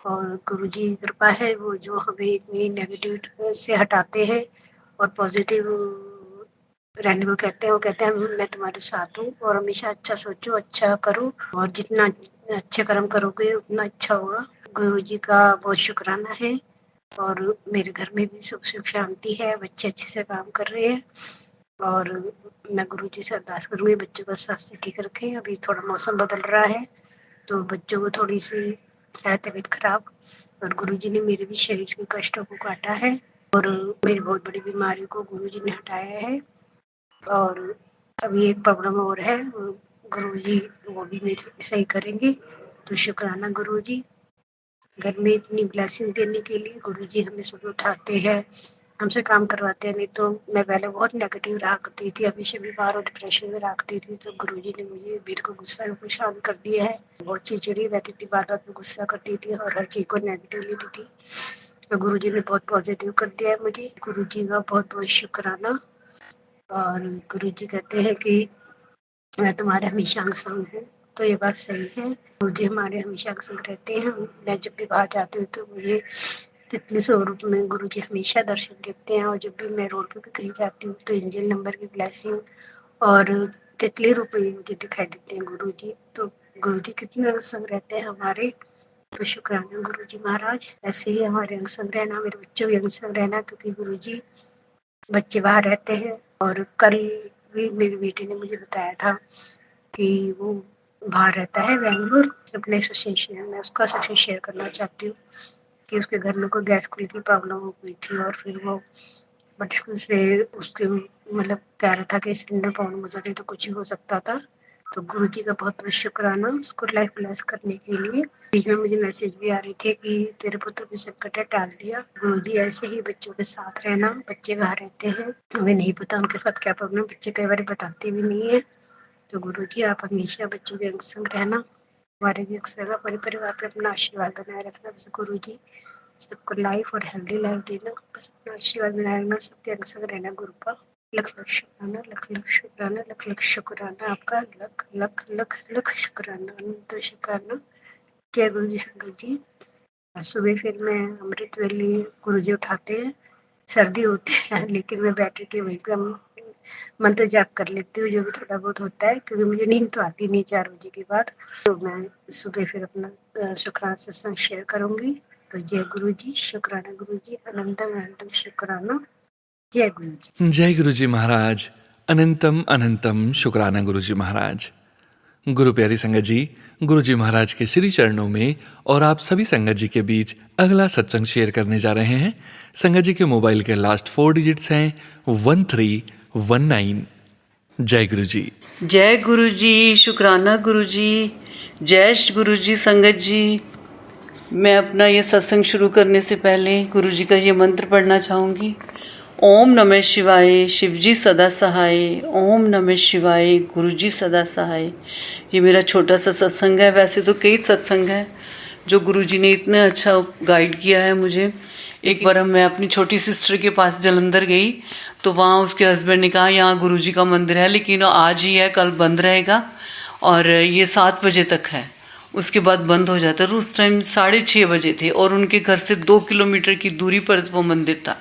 और गुरु जी की कृपा है वो जो हमें इतनी नेगेटिव से हटाते हैं और पॉजिटिव रहने को कहते हैं। वो कहते हैं मैं तुम्हारे साथ हूँ, और हमेशा अच्छा सोचो, अच्छा करो, और जितना अच्छे कर्म करोगे उतना अच्छा होगा। गुरु जी का बहुत शुक्राना है। और मेरे घर में भी सब सुख शांति है, बच्चे अच्छे से काम कर रहे हैं और मैं गुरुजी से अरदास करूँगी बच्चों का स्वास्थ्य ठीक रखें। अभी थोड़ा मौसम बदल रहा है तो बच्चों को थोड़ी सी है तबीयत खराब और गुरुजी ने मेरे भी शरीर के कष्टों को काटा है और मेरी बहुत बड़ी बीमारी को गुरुजी ने हटाया है। और अभी एक प्रॉब्लम और है, गुरुजी वो भी मेरी सही करेंगे। तो शुक्राना गुरुजी, घर में इतनी ब्लेसिंग देने के लिए। गुरुजी हमें सुबह उठाते हैं, हमसे काम करवाते हैं। नहीं तो मैं पहले बहुत नेगेटिव रहा करती थी, हमेशा बीमार और डिप्रेशन में रहा करती थी। तो गुरुजी ने मुझे मेरे को गुस्सा को शांत कर दिया है। बहुत चिड़चिड़ी रहती थी, बार बार में गुस्सा करती थी और हर चीज़ को नेगेटिव लेती थी। तो गुरुजी ने बहुत पॉजिटिव कर दिया है मुझे। गुरुजी का बहुत बहुत शुक्राना। और गुरुजी कहते हैं कि मैं तुम्हारे हमेशा अंग संग हूँ। तो ये बात सही है, गुरुजी हमारे हमेशा अंग संग रहते हैं। मैं जब भी बाहर जाती हूँ तो मुझे तितली स्वरूप में गुरुजी हमेशा दर्शन देते हैं। और जब भी मैं रोड पे कहीं जाती हूँ तो एंजल नंबर की ब्लेसिंग और तितली रूप में मुझे दिखाई देते हैं गुरुजी। तो गुरुजी कितने अंग संग रहते हैं हमारे। तो शुक्राना गुरुजी महाराज, ऐसे ही हमारे अंग संग रहना, मेरे बच्चों के अंग संग रहना, क्योंकि गुरुजी बच्चे बाहर रहते हैं। और कल भी मेरी बेटी ने मुझे बताया था कि वो बाहर रहता है बेंगलुरु, अपने एसोसिएशन में। उसका सेशन शेयर करना चाहती हूँ कि उसके घर में कोई गैस खुल की प्रॉब्लम हो गई थी और फिर वो मुश्किल से उसके मतलब कह रहा था कि सिलेंडर प्रॉब्लम हो जाती तो कुछ भी हो सकता था। तो गुरुजी का बहुत बहुत शुक्राना उसको लाइफ ब्लेस करने के लिए। बीच में मुझे मैसेज भी आ रही थी कि तेरे पुत्र भी संकट टाल दिया। गुरुजी ऐसे ही बच्चों के साथ रहना। बच्चे बाहर रहते हैं, हमें नहीं पता उनके साथ क्या प्रॉब्लम, बच्चे कई बार बताते भी नहीं है। तो गुरुजी आप हमेशा बच्चों के संग रहना, हमारे भी अक्सर पूरे परिवार पर अपना आशीर्वाद बनाए रखना। बस गुरुजी सबको लाइफ और हेल्दी लाइफ देना, बस अपना आशीर्वाद बनाए रखना, सबके अंग संग रहना। गुरुपा लख लख शुक्राना, लख लख शुक्राना, लख लख शुक्राना आपका, लख लख लख लख शुक्राना, अनंत शुक्राना। जय गुरु जी संगत जी। सुबह फिर मैं अमृत वेली गुरुजी उठाते हैं, सर्दी होती है लेकिन मैं बैठ के वहीं पे मंत्र जाप कर लेती हूँ, जो भी थोड़ा बहुत होता है, क्योंकि मुझे नींद तो आती नहीं 4 बजे के बाद। तो मैं सुबह फिर अपना शुक्राना सत्संग शेयर करूंगी। तो जय गुरु जी, शुक्राना गुरु जी, अनंतम अनंतम शुक्राना। जय गुरु जी। जय गुरुजी महाराज, अनंतम अनंतम शुक्राना गुरुजी महाराज। गुरु प्यारी संगत जी, गुरुजी महाराज के श्री चरणों में और आप सभी संगत जी के बीच अगला सत्संग शेयर करने जा रहे हैं। संगत जी के मोबाइल के लास्ट 4 डिजिट्स हैं 1319। जय गुरुजी। जय गुरुजी, शुक्राना गुरुजी, जय गुरुजी संगत जी। मैं अपना ये सत्संग शुरू करने से पहले गुरुजी का ये मंत्र पढ़ना चाहूँगी। ओम नमः शिवाय, शिवजी सदा सहाय। ओम नमः शिवाय, गुरुजी सदा सहाय। ये मेरा छोटा सा सत्संग है। वैसे तो कई सत्संग है जो गुरुजी ने इतना अच्छा गाइड किया है मुझे। एक बार मैं अपनी छोटी सिस्टर के पास जलंधर गई तो वहाँ उसके हस्बैंड ने कहा यहाँ गुरुजी का मंदिर है लेकिन आज ही है, कल बंद रहेगा और ये 7 बजे तक है, उसके बाद बंद हो जाता है। उस टाइम 6:30 बजे थे और उनके घर से 2 किलोमीटर की दूरी पर वो मंदिर था।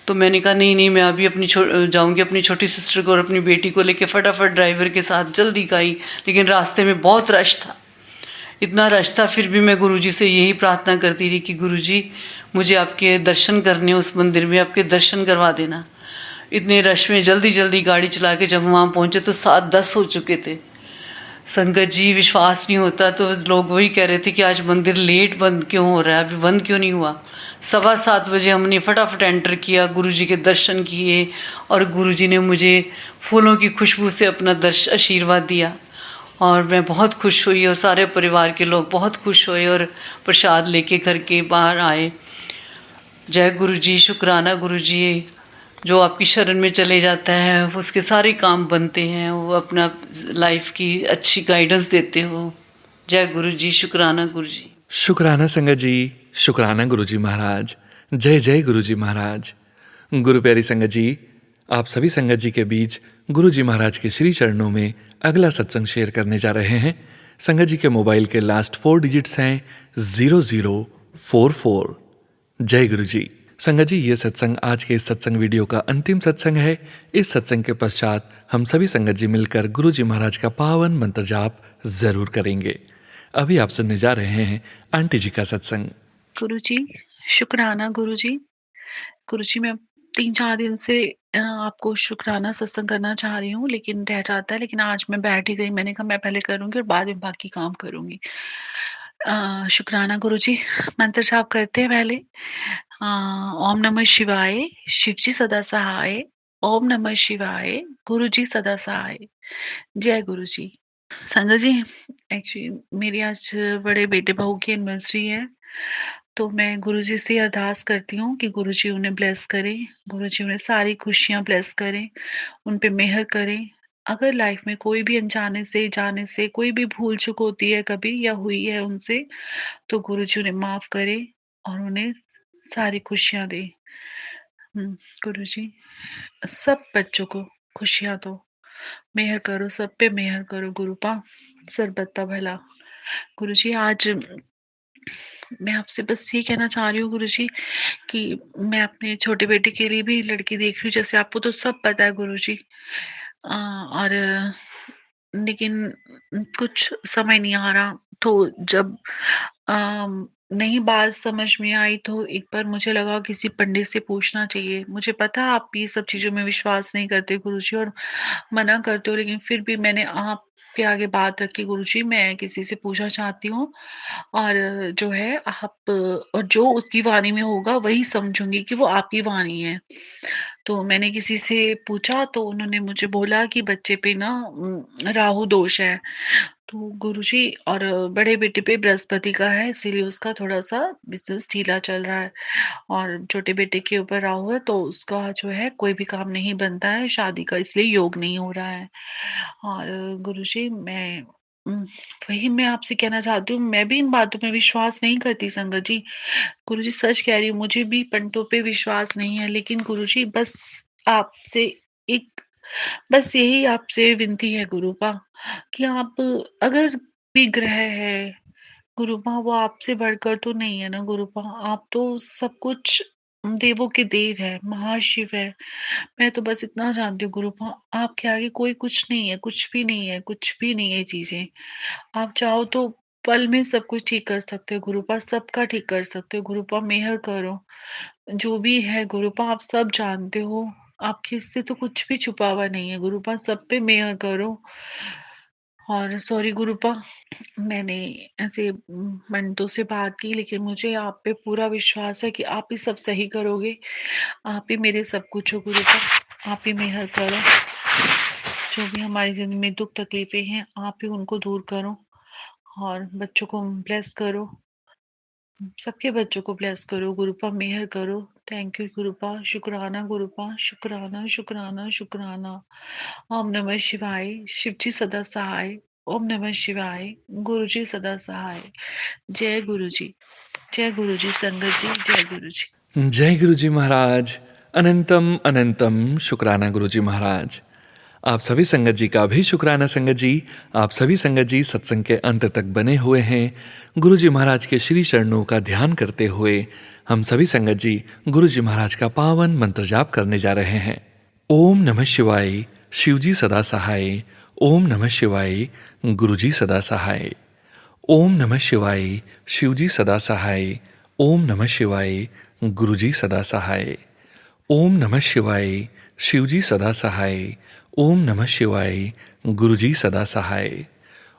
तो मैंने कहा नहीं मैं अभी जाऊंगी अपनी छोटी सिस्टर को और अपनी बेटी को लेके फटाफट ड्राइवर के साथ जल्दी गई। लेकिन रास्ते में बहुत रश था, इतना रश था। फिर भी मैं गुरुजी से यही प्रार्थना करती रही कि गुरुजी मुझे आपके दर्शन करने, उस मंदिर में आपके दर्शन करवा देना। इतने रश में जल्दी गाड़ी चला के जब वहाँ पहुँचे तो 7:10 हो चुके थे। संगत जी विश्वास नहीं होता, तो लोग वही कह रहे थे कि आज मंदिर लेट बंद क्यों हो रहा है, अभी बंद क्यों नहीं हुआ। 7:15 बजे हमने फटाफट एंटर किया, गुरुजी के दर्शन किए और गुरुजी ने मुझे फूलों की खुशबू से अपना आशीर्वाद दिया और मैं बहुत खुश हुई और सारे परिवार के लोग बहुत खुश हुए और प्रसाद लेके घर के बाहर आए। जय गुरुजी, शुक्राना गुरुजी। जो आपकी शरण में चले जाता है उसके सारे काम बनते हैं, वो अपना लाइफ की अच्छी गाइडेंस देते हो। जय गुरु जी, शुक्राना गुरु जी। शुक्राना संगत जी, शुक्राना गुरुजी महाराज। जय जय गुरुजी महाराज। गुरु प्यारी संगत जी, आप सभी संगत जी के बीच गुरुजी महाराज के श्री चरणों में अगला सत्संग शेयर करने जा रहे हैं। संगत जी के मोबाइल के लास्ट 4 डिजिट्स हैं 0044। जय गुरुजी। संगत जी, ये सत्संग आज के इस सत्संग वीडियो का अंतिम सत्संग है। इस सत्संग के पश्चात हम सभी संगत जी मिलकर गुरुजी महाराज का पावन मंत्र जाप जरूर करेंगे। अभी आप सुनने जा रहे हैं आंटी जी का सत्संग। गुरुजी शुक्राना गुरुजी। गुरुजी मैं 3-4 दिन से आपको शुक्राना सत्संग करना चाह रही हूँ, लेकिन रह जाता है, लेकिन आज मैं बैठ ही गई। मैंने कहा मैं पहले करूँगी और बाद में बाकी काम करूँगी। शुक्राना गुरुजी, मंत्र जाप करते हैं पहले। ओम नमः शिवाय, शिवजी सदा सहाय। ओम नमः शिवाय, गुरुजी सदा सहाय। जय गुरुजी। संगत जी, एक्चुअली मेरी आज बड़े बेटे बहू की एनिवर्सरी है, तो मैं गुरुजी से अरदास करती हूँ कि गुरुजी उन्हें ब्लेस करें, गुरुजी उन्हें सारी खुशियाँ ब्लेस करें, उन पे मेहर करें। अगर लाइफ में कोई भी अनजाने से, जाने से कोई भी भूल चूक होती है कभी या हुई है उनसे, तो गुरुजी उन्हें माफ़ करें और उन्हें सारी खुशियाँ दें। गुरुजी, सब बच्चों को खुशियाँ दो, मेहर करो, सब पे मेहर करो गुरुपा, सर्बत्ता भला। गुरुजी, आज मैं आपसे बस ये कहना चाह रही हूँ गुरुजी कि मैं अपने छोटे बेटे के लिए भी लड़की देख रही हूँ, जैसे आपको तो सब पता है गुरुजी। और लेकिन कुछ समय नहीं आ रहा, तो जब नहीं बात समझ में आई तो एक बार मुझे लगा किसी पंडित से पूछना चाहिए। मुझे पता है आप ये सब चीज़ों में विश्वास नहीं करते गुरुजी और मना करते हो, लेकिन फिर भी मैंने आपके आगे बात रखी गुरुजी, मैं किसी से पूछना चाहती हूँ और जो है आप और जो उसकी वाणी में होगा वही समझूँगी कि वो आपकी वाणी है। तो मैंने किसी से पूछा तो उन्होंने मुझे बोला कि बच्चे पे ना राहु दोष है। तो गुरुजी और बड़े बेटे पे बृहस्पति का है, इसीलिए उसका थोड़ा-सा बिज़नेस ढीला चल रहा है और छोटे बेटे के ऊपर राहु है, तो उसका जो है कोई भी काम नहीं बनता है, शादी का इसलिए योग नहीं हो रहा है। और गुरुजी वही मैं आपसे कहना चाहती हूँ, मैं भी इन बातों में विश्वास नहीं करती संगत जी। गुरुजी सच कह रही हूँ, मुझे भी पंडितों पे विश्वास नहीं है, लेकिन गुरुजी आपसे एक बस यही आपसे विनती है गुरुपा कि आप अगर भी ग्रह है गुरुपा, वो आपसे बढ़कर तो नहीं है ना गुरुपा। आप तो सब कुछ देवों के देव है, महाशिव है। मैं तो बस इतना जानती हूँ गुरुपा, आपके आगे कोई कुछ नहीं है, कुछ भी नहीं है, कुछ भी नहीं है चीजें। आप चाहो तो पल में सब कुछ ठीक कर सकते हो गुरुपा, सबका ठीक कर सकते हो गुरुपा, मेहर करो। जो भी है गुरुपा आप सब जानते हो, आपके इससे तो कुछ भी छुपा हुआ नहीं है गुरुपा, सब पे मेहर करो। और सॉरी गुरुपा, मैंने ऐसे पंडितों से बात की, लेकिन मुझे आप पे पूरा विश्वास है कि आप ही सब सही करोगे। आप ही मेरे सब कुछ हो गुरुपा, आप ही मेहर करो। जो भी हमारी ज़िंदगी में दुख तकलीफ़ें हैं, आप ही उनको दूर करो और बच्चों को ब्लेस करो। सबके बच्चों को ब्लेस करो गुरुपा, मेहर करो। थैंक यू गुरुपा, शुक्राना गुरुपा, शुक्राना, शुक्राना, शुक्राना। ओम नमः शिवाय, शिवजी सदा सहाय। ओम नमः शिवाय, गुरुजी सदा सहाय। जय गुरुजी, जय गुरुजी संगत जी, जय गुरुजी। जय गुरुजी महाराज। अनंतम अनंतम शुक्राना गुरुजी महाराज। आप सभी संगत जी का भी शुक्राना संगत जी। आप सभी संगत जी सत्संग के अंत तक बने हुए हैं। गुरुजी महाराज के श्री चरणों का ध्यान करते हुए हम सभी संगत जी गुरुजी महाराज का पावन मंत्र जाप करने जा रहे हैं। ओम नमः शिवाय, शिवजी सदा सहाय। ओम नमः शिवाय, गुरुजी सदा सहाय। ओम नमः शिवाय, शिवजी सदा सहाय। ओम नमः शिवाय, गुरुजी सदा सहाय। ओम नमः शिवाय, शिवजी सदा सहाय। ओम नमः शिवाय, गुरुजी सदा सहाय।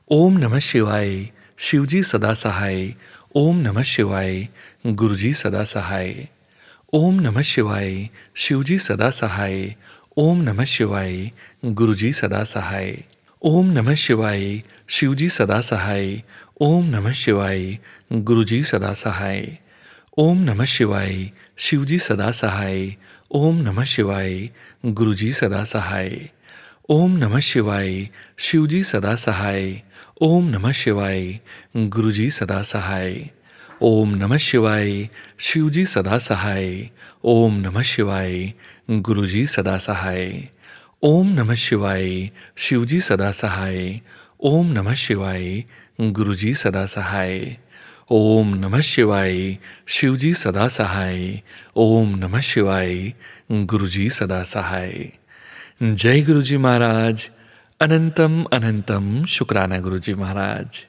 ओम नमः शिवाय, शिवजी सदा सहाय। ओम नमः शिवाय, गुरुजी सदा सहाय। ओम नमः शिवाय, शिवजी सदा सहाय। ओम नमः शिवाय, गुरुजी सदा सहाय। ओम नमः शिवाय, शिवजी सदा सहाय। ओम नमः शिवाय, गुरुजी सदा सहाय। ओम नमः शिवाय, शिवजी सदा सहाय। ओम नमः शिवाय, गुरुजी सदा सहाय। ओम नमः शिवाय, शिवजी सदा सहाय। ओम नमः शिवाय, गुरुजी सदा सहाय। ओम नमः शिवाय, शिवजी सदा सहाय। ओम नमः शिवाय, गुरुजी सदा सहाय। ओम नमः शिवाय, शिवजी सदा सहाय। ओम नमः शिवाय, गुरुजी सदा सहाय। ओम नमः शिवाय, शिवजी सदा सहाय। ओम नमः शिवाय, गुरुजी सदा सहाय। जय गुरुजी महाराज। अनंतम अनंतम शुक्राना गुरुजी महाराज।